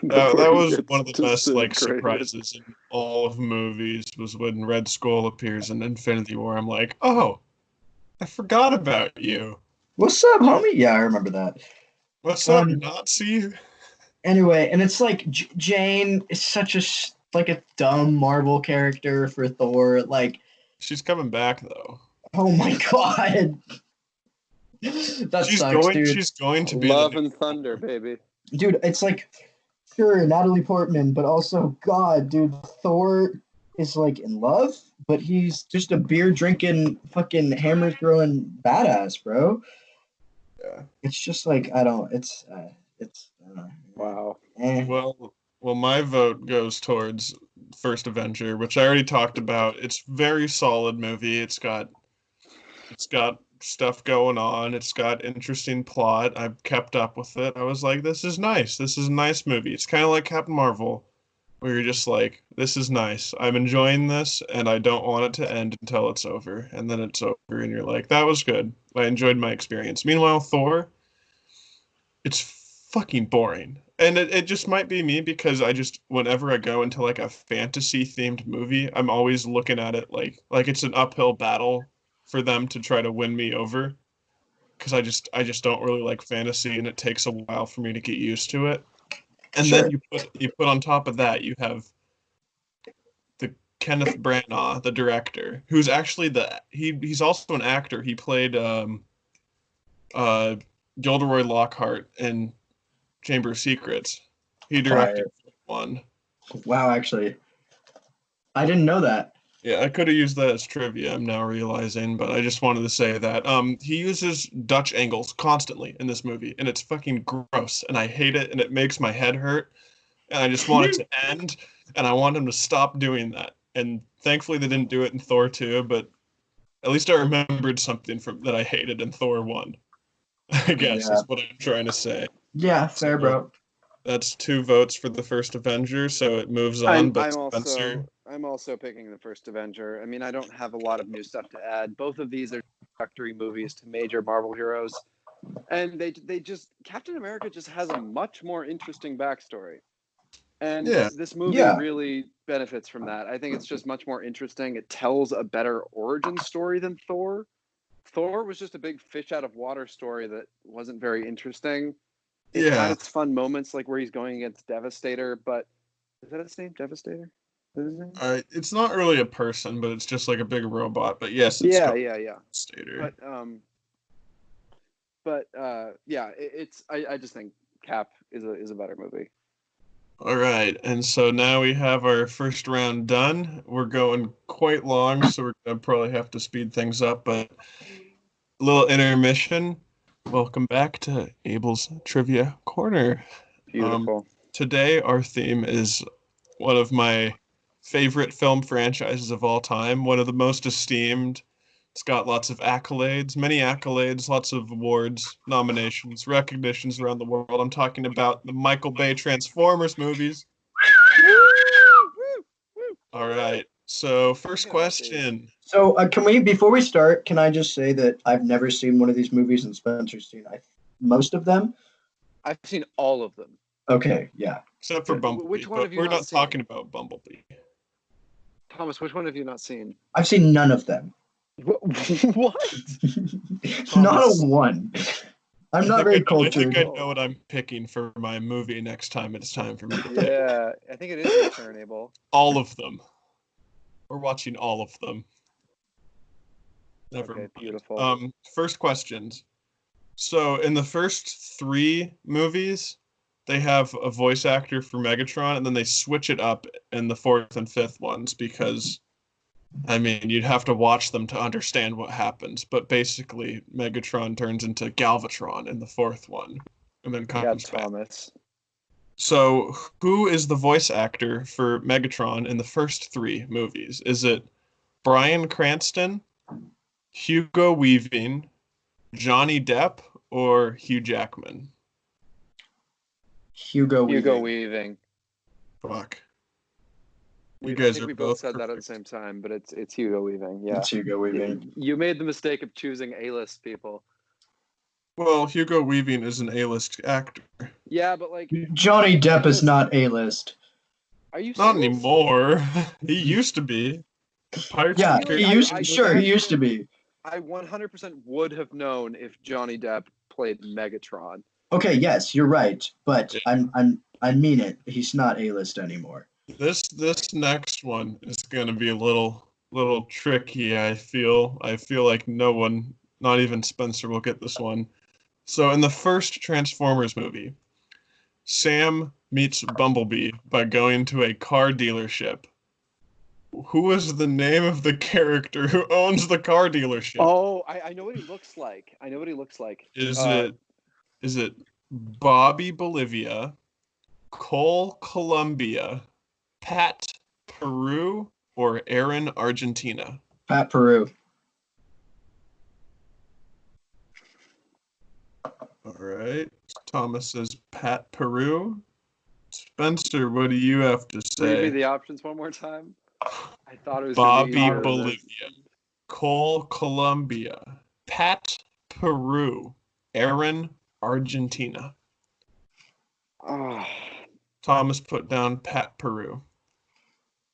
That was one of the best surprises in all of movies, was when Red Skull appears in Infinity War. I'm like, oh, I forgot about you. What's up, homie? Yeah, I remember that. What's up, Nazi? Anyway, and it's like Jane is such a dumb Marvel character for Thor. Like, she's coming back though. Oh my god, sucks, dude. She's going to be Love and Thunder, baby. Dude, it's like, sure, Natalie Portman, but also, God, dude, Thor is like in love, but he's just a beer drinking, fucking hammer throwing badass, bro. Yeah. It's just like wow. Well, my vote goes towards First Avenger, which I already talked about. It's a very solid movie. It's got stuff going on. It's got interesting plot. I've kept up with it. I was like, this is nice. This is a nice movie. It's kind of like Captain Marvel, where you're just like, this is nice. I'm enjoying this, and I don't want it to end until it's over. And then it's over, and you're like, that was good. I enjoyed my experience. Meanwhile, Thor, it's fucking boring. And it just might be me because whenever I go into like a fantasy themed movie, I'm always looking at it like it's an uphill battle for them to try to win me over. Because I just don't really like fantasy, and it takes a while for me to get used to it. And then you put on top of that, you have the Kenneth Branagh, the director, who's actually he's also an actor. He played Gilderoy Lockhart in Chamber of Secrets. He directed one. Wow, actually, I didn't know that. Yeah, I could have used that as trivia, I'm now realizing, but I just wanted to say that. He uses Dutch angles constantly in this movie, and it's fucking gross, and I hate it, and it makes my head hurt, and I just want it to end, and I want him to stop doing that. And thankfully they didn't do it in Thor 2, but at least I remembered something that I hated in Thor 1. I guess is what I'm trying to say. Yeah, fair, bro. That's 2 votes for the First Avenger, so it moves on. I'm also picking the First Avenger. I mean, I don't have a lot of new stuff to add. Both of these are introductory movies to major Marvel heroes, and Captain America just has a much more interesting backstory, and this movie really benefits from that. I think it's just much more interesting. It tells a better origin story than Thor. Thor was just a big fish out of water story that wasn't very interesting. It had its fun moments, like where he's going against Devastator, but is that his name? Devastator? It's not really a person, but it's just like a big robot. But yes, it's Devastator. I just think Cap is a better movie. All right, and so now we have our first round done. We're going quite long, so we're gonna probably have to speed things up. But a little intermission. Welcome back to Abel's Trivia Corner. Beautiful. Today, our theme is one of my favorite film franchises of all time, one of the most esteemed It's got lots of accolades, many accolades, lots of awards, nominations, recognitions around the world. I'm talking about the Michael Bay Transformers movies. All right. So, first question. So, can we, before we start, can I just say that I've never seen one of these movies and Spencer's seen most of them? I've seen all of them. Okay, yeah. Except for Bumblebee. Which one have you we're not not seen? talking about Bumblebee. Thomas, which one have you not seen? I've seen none of them. What? Not a one. I'm not very cultured. I think I know what I'm picking for my movie next time it's time for me to pick. Yeah, I think it is your turn, Abel. All of them. We're watching all of them. Never mind. Beautiful. First questions. So in the first 3 movies, they have a voice actor for Megatron, and then they switch it up in the 4th and 5th ones because, I mean, you'd have to watch them to understand what happens. But basically, Megatron turns into Galvatron in the 4th one, and then comes back. Thomas. So, who is the voice actor for Megatron in the first 3 movies? Is it Bryan Cranston, Hugo Weaving, Johnny Depp, or Hugh Jackman? Hugo Weaving. Fuck. I think we both said that at the same time, but it's Hugo Weaving. Yeah, it's Hugo Weaving. You made the mistake of choosing A-list people. Well, Hugo Weaving is an A-list actor. Yeah, but like Johnny Depp is not A-list. Are you not serious? anymore? He used to be. Yeah, he used to be. I 100% would have known if Johnny Depp played Megatron. Okay, yes, you're right, but I mean it. He's not A-list anymore. This next one is gonna be a little tricky. I feel like no one, not even Spencer, will get this one. So in the first Transformers movie, Sam meets Bumblebee by going to a car dealership. Who is the name of the character who owns the car dealership? Oh, I know what he looks like. Is it Bobby Bolivia, Cole Columbia, Pat Peru, or Aaron Argentina? Pat Peru. All right. Thomas says Pat Peru. Spencer, what do you have to say? Read me the options one more time. I thought it was Bobby Bolivia, Cole Columbia, Pat Peru, Aaron Argentina. Oh, Thomas put down Pat Peru.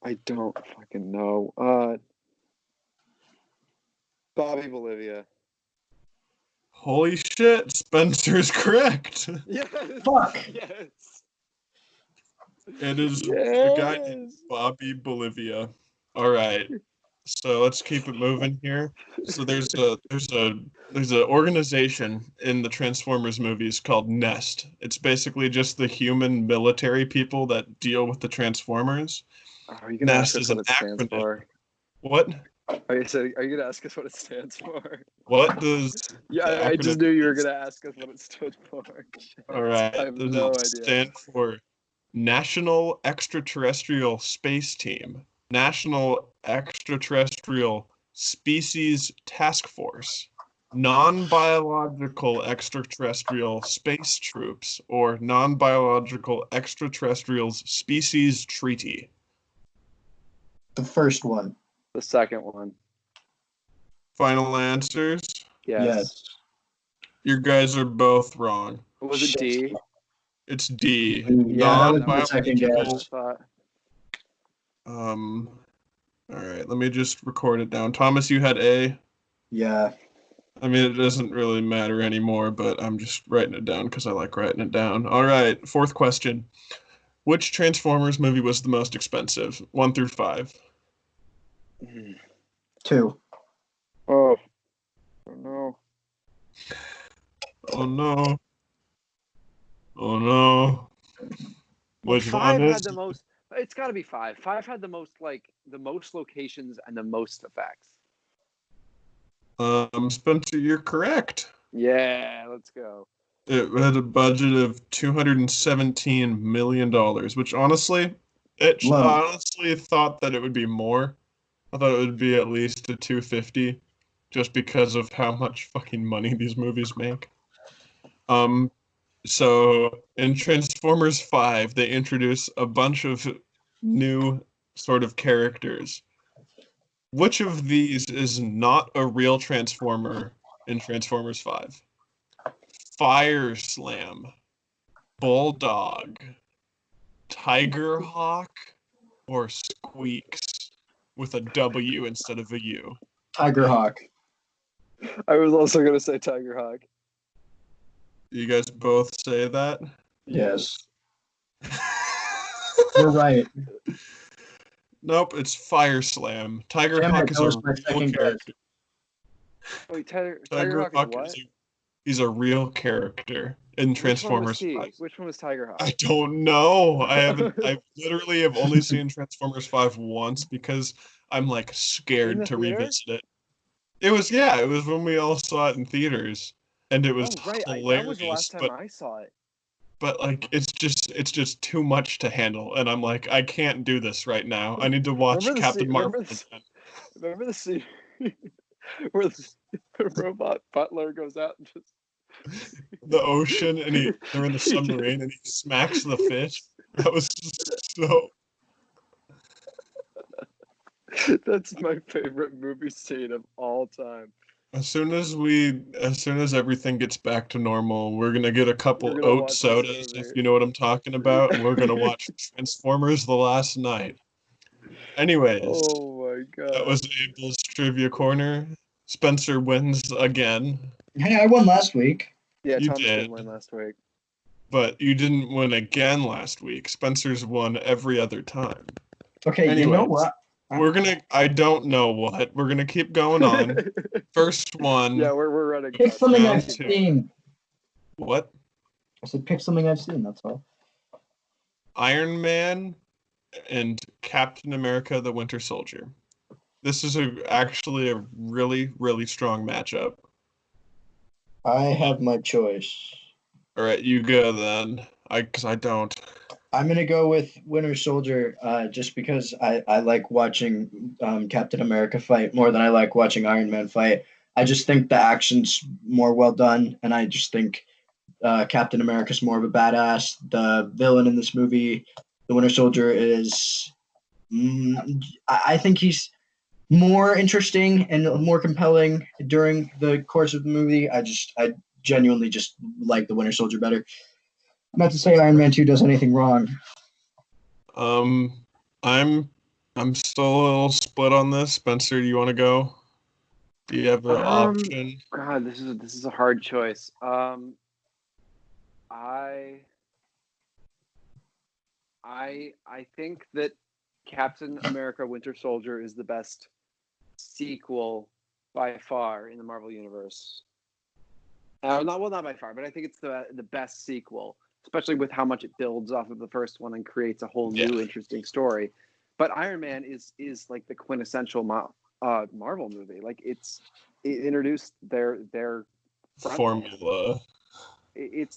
I don't fucking know. Bobby Bolivia. Holy shit, Spencer's correct. Yes. Fuck. Yes. It is the guy named Bobby Bolivia. All right. So let's keep it moving here. So there's an organization in the Transformers movies called Nest. It's basically just the human military people that deal with the Transformers. Are you gonna ask us what it stands for? What? Are you gonna ask us what it stands for? What does? Yeah, I just knew you were gonna ask us what it stood for. All right. I have no idea. Stand for National Extraterrestrial Space Team. National Extraterrestrial Species Task Force, Non-Biological Extraterrestrial Space Troops, or Non-Biological Extraterrestrials Species Treaty. The first one. The second one. Final answers? Yes. You guys are both wrong. Was it D? It's D. Yeah, that was my second guess. All right, let me just record it down. Thomas, you had A. Yeah. I mean, it doesn't really matter anymore, but I'm just writing it down because I like writing it down. All right, 4th question. Which Transformers movie was the most expensive? 1 through 5. 2. Oh no. Oh no. Oh no. Which Five one had is? the most. It's got to be 5. 5 had the most locations and the most effects. Spencer, you're correct. Yeah, let's go. It had a budget of $217 million, which honestly thought that it would be more. I thought it would be at least a 250, just because of how much fucking money these movies make. So in Transformers 5, they introduce a bunch of new sort of characters. Which of these is not a real Transformer in Transformers 5? Fire Slam, Bulldog, Tiger Hawk, or Squeaks with a W instead of a U? Tiger Hawk. I was also going to say Tiger Hawk. You guys both say that? Yes. We're right. Nope, it's Fire Slam. Tiger Damn Hawk it, is that a was my real second guess. character. Wait, Tiger Tiger Hawk Hawk is what? he's a real character in Transformers 5. Which one was Tiger Hawk? I don't know. I literally have only seen Transformers 5 once because I'm like In scared the to theater? revisit it. It was when we all saw it in theaters, and it was Oh, right. That was hilarious. the last time I saw it. But like it's just too much to handle, and I'm like I can't do this right now. I need to watch Remember the Captain scene- Marvel remember the- again. Remember the scene where the robot butler goes out and just The ocean, and they're in the submarine, and he smacks the fish. That was so. That's my favorite movie scene of all time. As soon as everything gets back to normal, we're gonna get a couple We're gonna oat watch this sodas, movie. if you know what I'm talking about, and we're gonna watch Transformers: The Last Night. Anyways, Oh my god. that was Abel's Trivia Corner. Spencer wins again, Hey, I won last week. Yeah, you Thomas did. did win last week. but you didn't win again last week. Spencer's won every other time. Okay, you know Anyways, what? I don't know what. We're gonna keep going on. First one. Yeah, we're running. Pick fast. something round I've two. seen. What? I said pick something I've seen, that's all. Iron Man and Captain America the Winter Soldier. This is actually a really, really strong matchup. I have my choice. All right, you go then. Because I don't. I'm gonna go with Winter Soldier, just because I like watching Captain America fight more than I like watching Iron Man fight. I just think the action's more well done, and I just think Captain America's more of a badass. The villain in this movie, the Winter Soldier, is I think he's more interesting and more compelling during the course of the movie. I genuinely just like the Winter Soldier better. Not to say Iron Man 2 does anything wrong. I'm still a little split on this. Spencer, do you want to go? Do you have an option? God, this is a hard choice. I think that Captain America Winter Soldier is the best sequel by far in the Marvel Universe. Not by far, but I think it's the best sequel, especially with how much it builds off of the first one and creates a whole new interesting story. But Iron Man is like the quintessential Marvel movie. Like it introduced their formula. It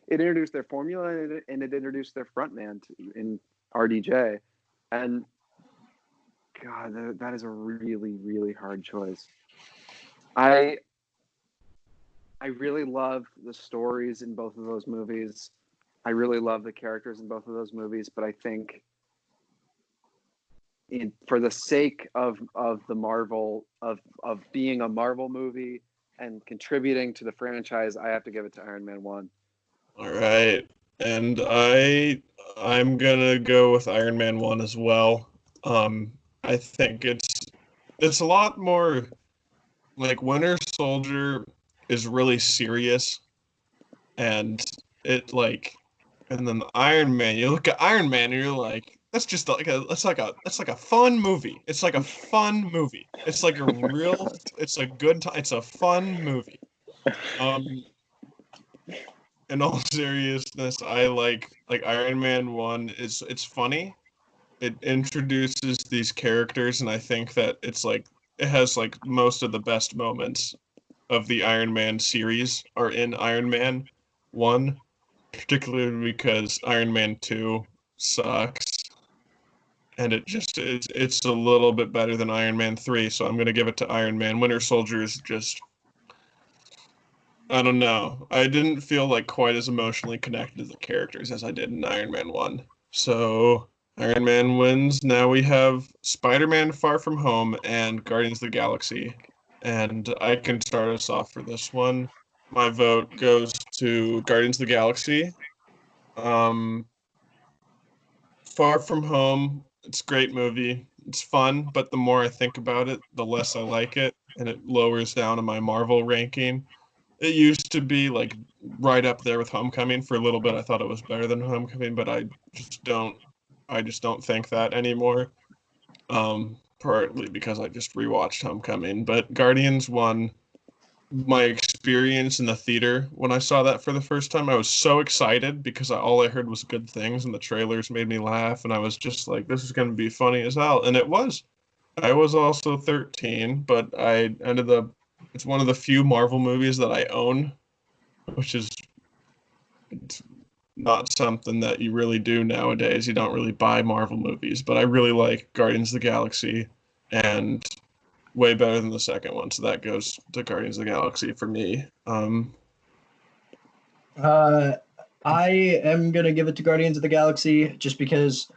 introduced their formula and it introduced their frontman in RDJ, and God, that is a really, really hard choice. I really love the stories in both of those movies. I really love the characters in both of those movies, but I think for the sake of the Marvel of being a Marvel movie and contributing to the franchise, I have to give it to Iron Man 1. All right. And I'm gonna go with Iron Man 1 as well. I think it's a lot more like Winter Soldier is really serious, and and then the Iron Man, you look at Iron Man and you're like, that's just like that's like a fun movie. It's like a fun movie. It's like a real it's a good time. It's a fun movie. In all seriousness, I like Iron Man 1 it's funny. It introduces these characters, and I think that it has like most of the best moments of the Iron Man series are in Iron Man 1, particularly because Iron Man 2 sucks. and it's a little bit better than Iron Man 3, so I'm gonna give it to Iron Man. Winter Soldier is just, I don't know. I didn't feel like quite as emotionally connected to the characters as I did in Iron Man 1. So Iron Man wins. Now we have Spider-Man Far From Home and Guardians of the Galaxy. And I can start us off for this one. My vote goes to Guardians of the Galaxy. Um, Far From Home, it's a great movie. It's fun, but the more I think about it, the less I like it, and it lowers down in my Marvel ranking. It used to be like right up there with Homecoming for a little bit. I thought it was better than Homecoming, but I just don't think that anymore. Partly because I just rewatched Homecoming, but Guardians won. My experience in the theater when I saw that for the first time, I was so excited because all I heard was good things and the trailers made me laugh, and I was just like, this is going to be funny as hell. And it was. I was also 13, but I ended up, it's one of the few Marvel movies that I own, which is it's not something that you really do nowadays. You don't really buy Marvel movies, but I really like Guardians of the Galaxy and way better than the second one. So that goes to Guardians of the Galaxy for me. Uh, I am gonna give it to Guardians of the Galaxy just because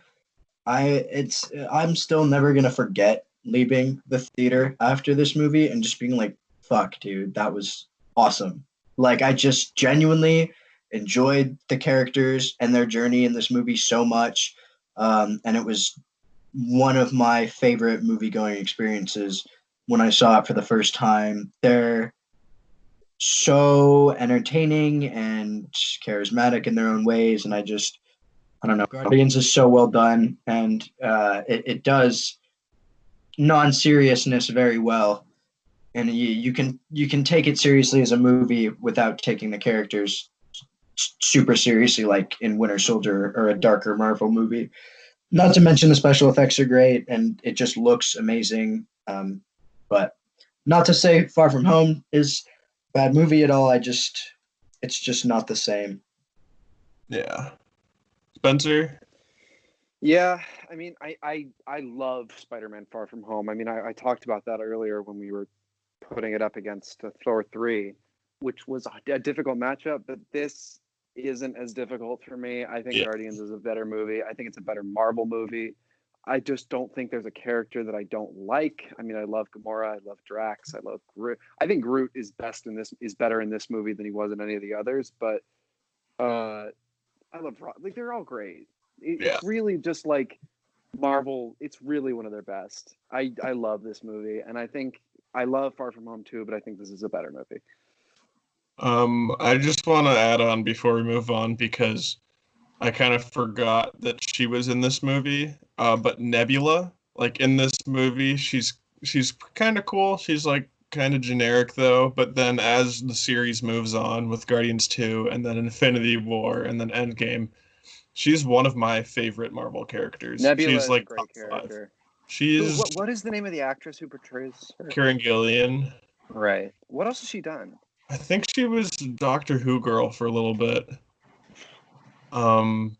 I'm still never gonna forget leaving the theater after this movie and just being like, fuck, dude, that was awesome. Like I just genuinely enjoyed the characters and their journey in this movie so much. And it was one of my favorite movie going experiences when I saw it for the first time. They're so entertaining and charismatic in their own ways, and I don't know. Guardians is so well done, and it does non-seriousness very well, and you can take it seriously as a movie without taking the characters super seriously, like in Winter Soldier or a darker Marvel movie. Not to mention the special effects are great, and it just looks amazing. But not to say Far From Home is a bad movie at all. It's just not the same. Yeah. Spencer? Yeah, I mean, I love Spider-Man Far From Home. I mean, I talked about that earlier when we were putting it up against Thor 3, which was a difficult matchup, but this isn't as difficult for me. I think Yeah. Guardians is a better movie. I think it's a better Marvel movie. I just don't think there's a character that I don't like. I mean, I love Gamora, I love Drax, I love Groot. I think Groot is better in this movie than he was in any of the others, but I love like they're all great. It's really just like Marvel. It's really one of their best. I love this movie, and I think I love Far From Home too, but I think this is a better movie. I just want to add on before we move on because I kind of forgot that she was in this movie. But Nebula, like in this movie, she's kind of cool. She's like kind of generic though. But then as the series moves on with Guardians 2 and then Infinity War and then Endgame, she's one of my favorite Marvel characters. Nebula She's is like a great top character. 5. She's What is the name of the actress who portrays her? Karen Gillian. Right. What else has she done? I think she was Doctor Who girl for a little bit. Um,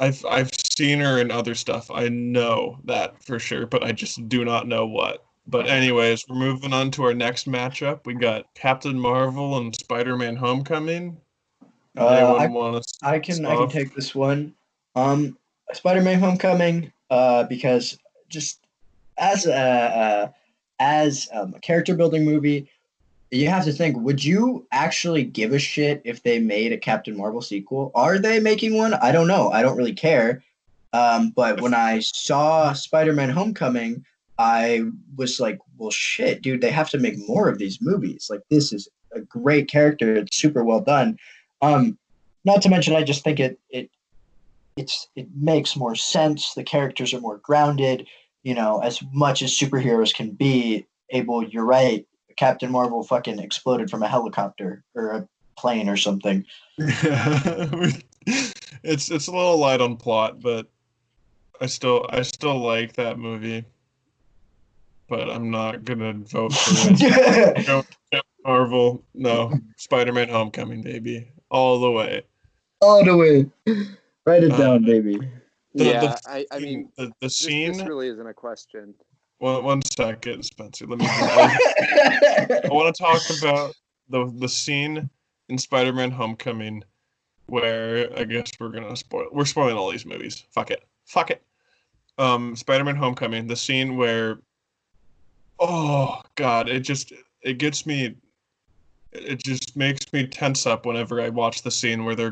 I've seen her in other stuff. I know that for sure, but I just do not know what. But anyways, we're moving on to our next matchup. We got Captain Marvel and Spider-Man: Homecoming. Anyone want to I can take this one. Spider-Man: Homecoming. Because just as a character building movie, you have to think, would you actually give a shit if they made a Captain Marvel sequel? Are they making one? I don't know. I don't really care. But when I saw Spider-Man Homecoming, I was like, well, shit, dude, they have to make more of these movies. Like, this is a great character. It's super well done. Not to mention, I just think it makes more sense. The characters are more grounded. You know, as much as superheroes can be able, you're right. Captain Marvel fucking exploded from a helicopter or a plane or something. It's a little light on plot, but I still like that movie. But I'm not gonna vote for it. Go Marvel. No. Spider-Man Homecoming, baby. All the way. All the way. Write it down, baby. I mean, the this scene. really isn't a question. One second, Spencer. Let me. I want to talk about the scene in Spider-Man: Homecoming where I guess we're spoiling all these movies. Fuck it. Spider-Man: Homecoming, the scene where, oh God, it just makes me tense up whenever I watch the scene where they're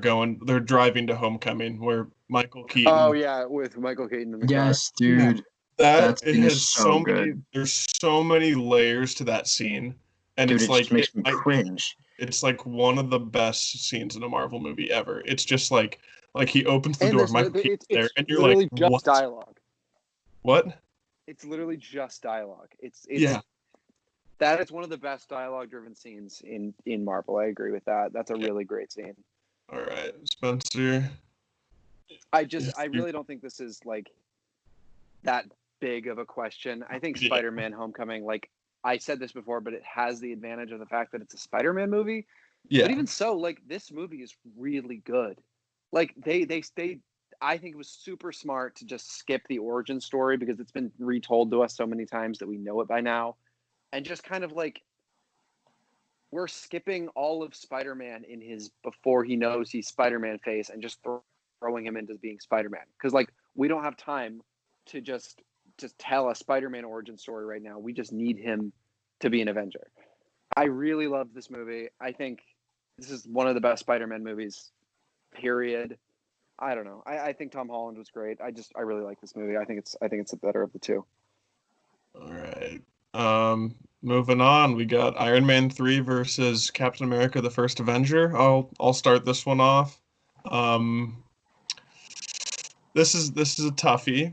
driving to Homecoming, where Michael Keaton. Oh yeah, with Michael Keaton in the car. Yes, dude. That scene it is has so good. there's so many layers to that scene, and Dude, it's it like just makes me might be- cringe. it's like one of the best scenes in a Marvel movie ever. It's just like he opens the And door, Michael Keaton's there, and you're like, literally just what? dialogue. What? It's literally just dialogue. It's Yeah. That is one of the best dialogue-driven scenes in Marvel. I agree with that. That's a really great scene. All right, Spencer. I really don't think this is like that big of a question. I think Yeah. Spider-Man: Homecoming, like I said this before, but it has the advantage of the fact that it's a Spider-Man movie. Yeah. But even so, like this movie is really good. Like they I think it was super smart to just skip the origin story because it's been retold to us so many times that we know it by now. And just kind of like we're skipping all of Spider-Man in his before he knows he's Spider-Man face and just throwing him into being Spider-Man. Because like we don't have time to just tell a Spider-Man origin story right now. We just need him to be an Avenger. I really love this movie. I think this is one of the best Spider-Man movies, period. I don't know. I think Tom Holland was great. I really like this movie. I think it's the better of the two. All right. Moving on, we got Iron Man 3 versus Captain America: The First Avenger. I'll start this one off. This is a toughie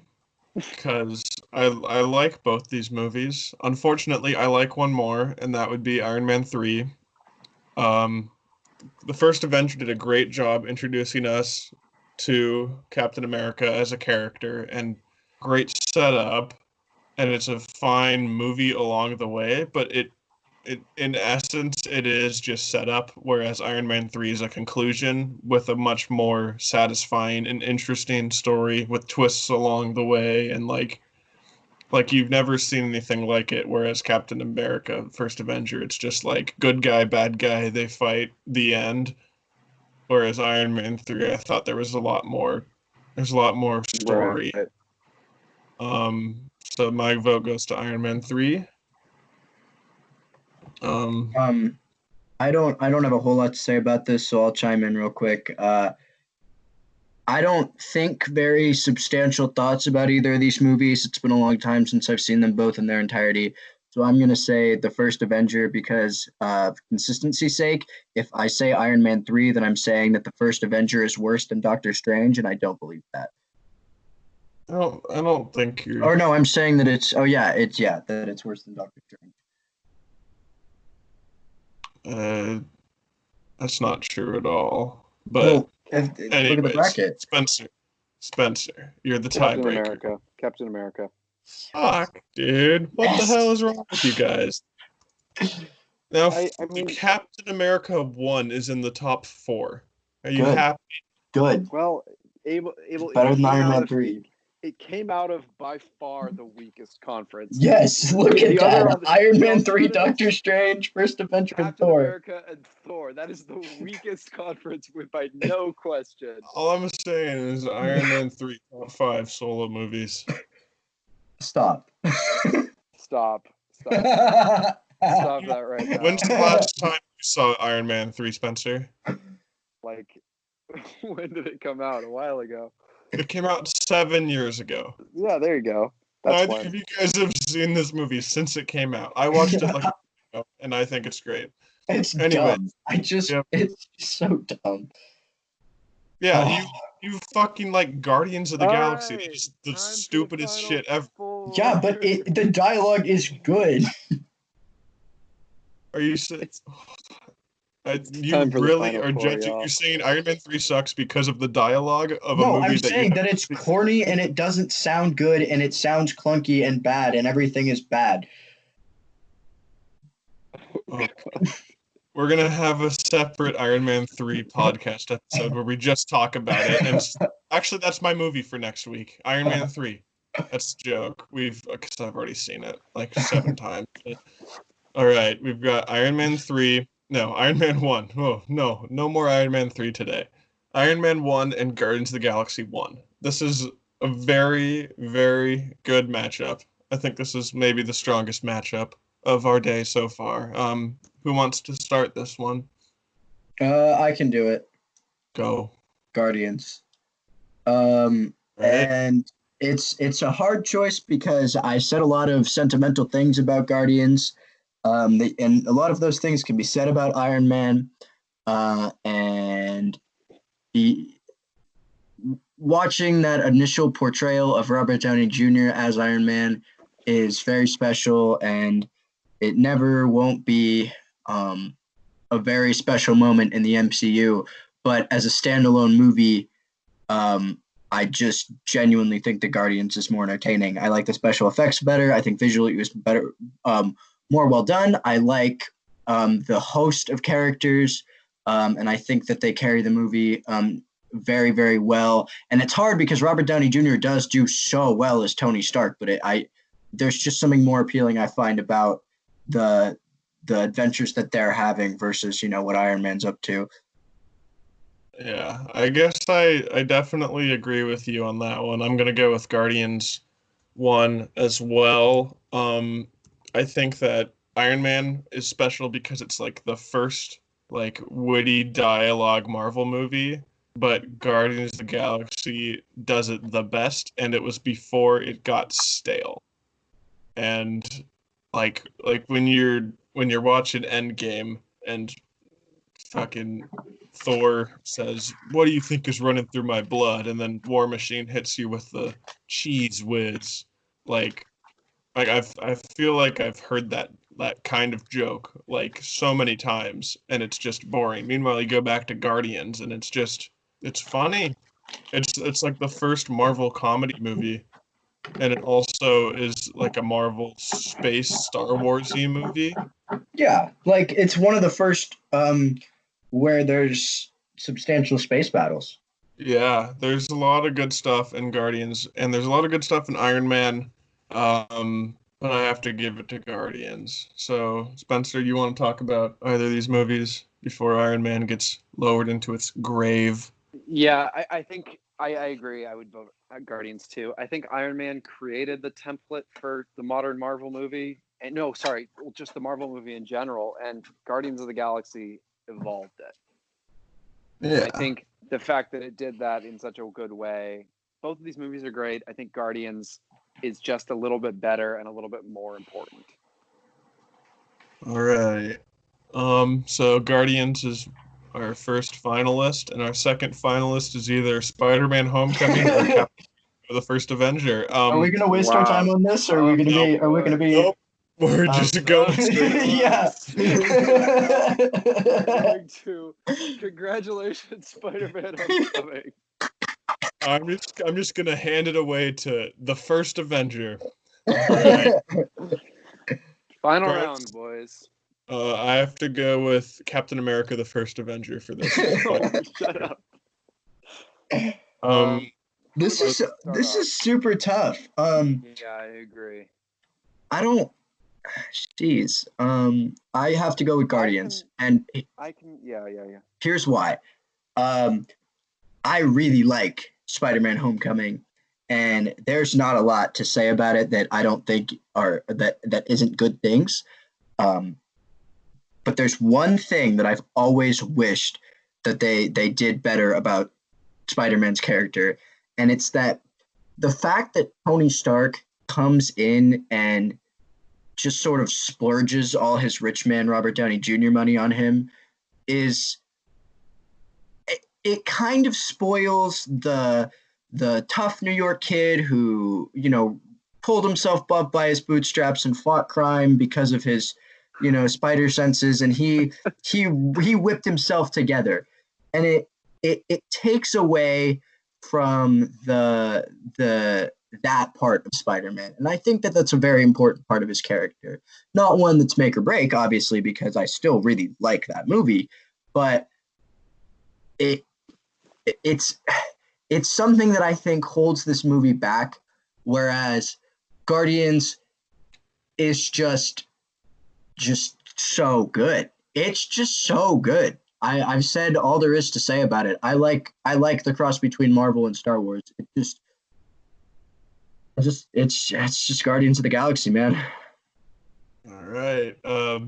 because I like both these movies. Unfortunately, I like one more, and that would be Iron Man 3. The First Avenger did a great job introducing us to Captain America as a character, and great setup, and it's a fine movie along the way, but it in essence it is just setup, whereas Iron Man 3 is a conclusion with a much more satisfying and interesting story with twists along the way, and like you've never seen anything like it, whereas Captain America First Avenger, it's just like good guy, bad guy, they fight, the end. Whereas Iron Man 3, I thought there's a lot more story. Right. So my vote goes to Iron Man 3. I don't have a whole lot to say about this, so I'll chime in real quick. I don't think very substantial thoughts about either of these movies. It's been a long time since I've seen them both in their entirety. So I'm going to say The First Avenger because of consistency's sake. If I say Iron Man 3, then I'm saying that The First Avenger is worse than Doctor Strange, and I don't believe that. I don't think you. Or no, I'm saying that that it's worse than Doctor Strange. That's not true at all. But well, look at the bracket. Spencer, you're the Captain tiebreaker. Captain America. Fuck, dude. What the hell is wrong with you guys? Now, I mean, Captain America 1 is in the top 4. Are you Good. happy? Good. well, able Better than Iron Man 3. It came out of by far the weakest conference. Yes, look The at other that. on the- Iron the Man 3, alternatives- Doctor Strange, First Avenger, and Captain Thor. America and Thor. That is the weakest conference with by no question. All I'm saying is Iron Man 3 top 5 solo movies. Stop. Stop that right now. When's the last time you saw Iron Man 3, Spencer? Like, when did it come out? A while ago. It came out 7 years ago. Yeah, there you go. That's Neither fun. of you guys have seen this movie since it came out. I watched it like, and I think it's great. It's Anyway, dumb. yep. It's so dumb. Yeah, you fucking like Guardians of the All Galaxy. right, It's the time for the stupidest final shit ever. four. Yeah, but the dialogue is good. Are you saying? You time for the really final are four, judging? y'all. You're saying Iron Man 3 sucks because of the dialogue of a No, movie I'm that saying that it's corny and it doesn't sound good and it sounds clunky and bad and everything is bad. Okay. We're gonna have a separate Iron Man 3 podcast episode where we just talk about it, and Actually, that's my movie for next week. Iron Man 3. That's a joke. Because I've already seen it like 7 times. All right, we've got Iron Man 3. No, Iron Man 1. Oh, no. No more Iron Man 3 today. Iron Man 1 and Guardians of the Galaxy 1. This is a very, very good matchup. I think this is maybe the strongest matchup of our day so far. Who wants to start this one? I can do it. Go. Guardians. Right. And it's a hard choice because I said a lot of sentimental things about Guardians. And a lot of those things can be said about Iron Man. And watching that initial portrayal of Robert Downey Jr. as Iron Man is very special, and it never won't be a very special moment in the MCU. But as a standalone movie, I just genuinely think the Guardians is more entertaining. I like the special effects better. I think visually it was better, more well done. I like the host of characters, and I think that they carry the movie very, very well. And it's hard because Robert Downey Jr. does do so well as Tony Stark, but there's just something more appealing I find about the adventures that they're having versus what Iron Man's up to. Yeah, I guess I definitely agree with you on that one. I'm gonna go with Guardians 1 as well. I think that Iron Man is special because it's like the first like witty dialogue Marvel movie, but Guardians of the Galaxy does it the best, and it was before it got stale. And like when you're watching Endgame and fucking Thor says, "What do you think is running through my blood?" And then War Machine hits you with the cheese whiz. Like I feel like I've heard that kind of joke like so many times, and it's just boring. Meanwhile, you go back to Guardians, and it's funny. It's like the first Marvel comedy movie, and it also is like a Marvel space Star Wars-y movie. Yeah, like it's one of the first where there's substantial space battles. Yeah, there's a lot of good stuff in Guardians, and there's a lot of good stuff in Iron Man. But I have to give it to Guardians. So, Spencer, you want to talk about either of these movies before Iron Man gets lowered into its grave? Yeah, I think I agree. I would vote Guardians too. I think Iron Man created the template for the modern Marvel movie. And no, sorry, just the Marvel movie in general. And Guardians of the Galaxy evolved it. Yeah. I think the fact that it did that in such a good way, both of these movies are great. I think Guardians is just a little bit better and a little bit more important. All right. So Guardians is our first finalist, and our second finalist is either Spider-Man: Homecoming or Captain or the First Avenger. Are we gonna waste our time on this, or are we gonna Nope. be? Are we gonna be? Nope. We're just going straight. Yeah. We're going to congratulations, Spider-Man: Homecoming. I'm just gonna hand it away to the First Avenger. All right. Final round, boys. I have to go with Captain America: The First Avenger for this. Shut up. This is super tough. Yeah, I agree. I don't. Jeez. I have to go with Guardians, and Yeah. here's why. I really like Spider-Man: Homecoming, and there's not a lot to say about it that I don't think that isn't good things. But there's one thing that I've always wished that they did better about Spider-Man's character, and it's that the fact that Tony Stark comes in and just sort of splurges all his rich man Robert Downey Jr. money on him is it kind of spoils the tough New York kid who, pulled himself up by his bootstraps and fought crime because of his, spider senses, and he whipped himself together. And it takes away from that part of Spider-Man. And I think that that's a very important part of his character. Not one that's make or break, obviously, because I still really like that movie, but it it's something that I think holds this movie back, whereas Guardians is just so good. It's just so good. I've said all there is to say about it. I like the cross between Marvel and Star Wars. It's just Guardians of the Galaxy, man. All right.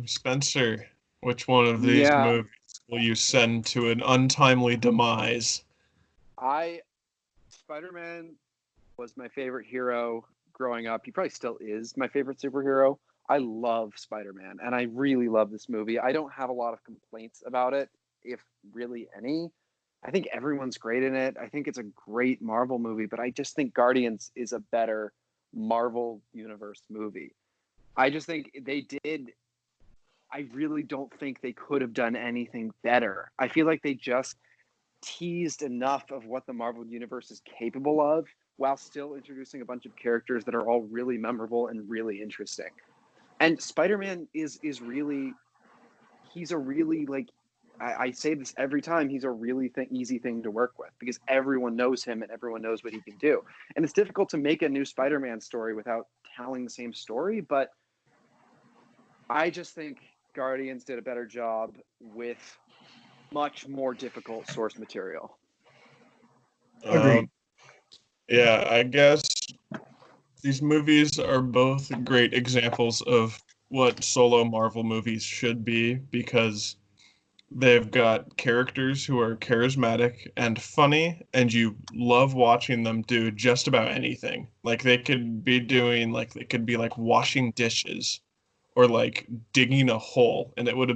Spencer, which one of these Yeah. movies will you send to an untimely demise? Spider-Man was my favorite hero growing up. He probably still is my favorite superhero. I love Spider-Man, and I really love this movie. I don't have a lot of complaints about it, if really any. I think everyone's great in it. I think it's a great Marvel movie, but I just think Guardians is a better Marvel Universe movie. I just think I really don't think they could have done anything better. I feel like they just teased enough of what the Marvel Universe is capable of while still introducing a bunch of characters that are all really memorable and really interesting. And Spider-Man is really, he's a really, like, I say this every time, he's a really easy thing to work with because everyone knows him and everyone knows what he can do. And it's difficult to make a new Spider-Man story without telling the same story, but I just think Guardians did a better job with much more difficult source material. Agreed. Yeah, I guess these movies are both great examples of what solo Marvel movies should be because they've got characters who are charismatic and funny, and you love watching them do just about anything. Like they could be doing, like they could be like washing dishes or like digging a hole, and they would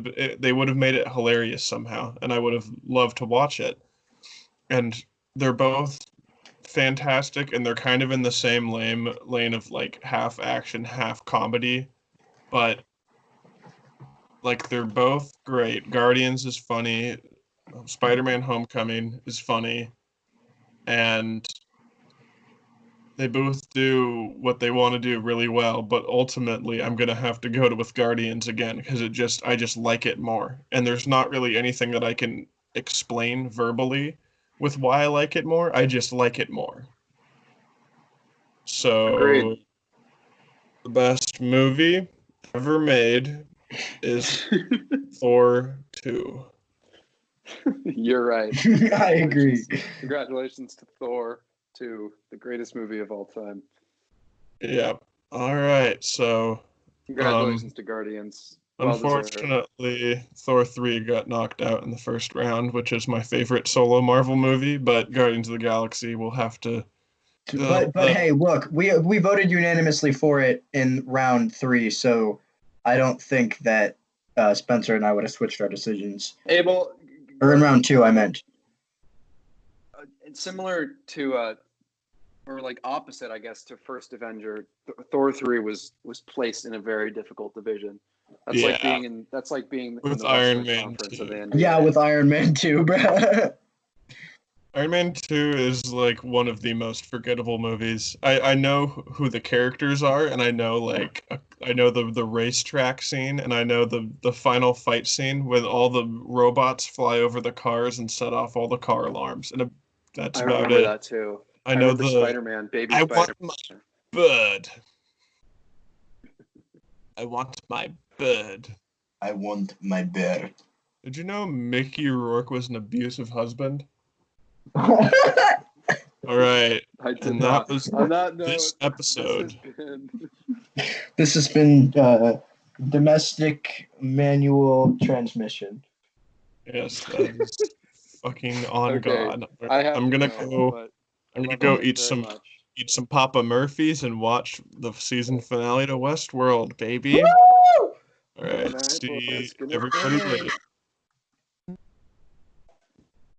have made it hilarious somehow, and I would have loved to watch it. And they're both fantastic, and they're kind of in the same lane of like half action, half comedy, but like they're both great. Guardians is funny, Spider-Man Homecoming is funny, and they both do what they want to do really well, but ultimately I'm gonna have to go with Guardians again because I just like it more. And there's not really anything that I can explain verbally with why I like it more. I just like it more. So Agreed. the best movie ever made is Thor 2. You're right. I agree. Congratulations to Thor 2, the greatest movie of all time. Yeah. All right. So Congratulations to Guardians. Well deserved. unfortunately, Thor 3 got knocked out in the first round, which is my favorite solo Marvel movie, but Guardians of the Galaxy will have to. But hey, look, we voted unanimously for it in round 3, so I don't think that Spencer and I would have switched our decisions. Abel, Or in round 2, I meant. It's similar to, or like opposite, I guess, to First Avenger. Thor 3 was placed in a very difficult division. That's like being in with the Iron Western Man Conference 2. of the NBA. Yeah, with Iron Man 2, bro. Iron Man 2 is like one of the most forgettable movies. I know who the characters are, and I know I know the racetrack scene, and I know the final fight scene when all the robots fly over the cars and set off all the car alarms, and that's I about remember it. that too. I know remember Spider-Man, baby I Spider-Man. want my bird. I want my bird. I want my bear. Did you know Mickey Rourke was an abusive husband? All right. I did And not. that was On that note, this episode. This has been domestic manual transmission. Yes, that is fucking on Okay, God. I have I'm gonna to go. but I'm I gonna love go you eat very some much. Papa Murphy's and watch the season finale to Westworld, baby. Woo! All right. Good night, See boys. Good night. everybody later.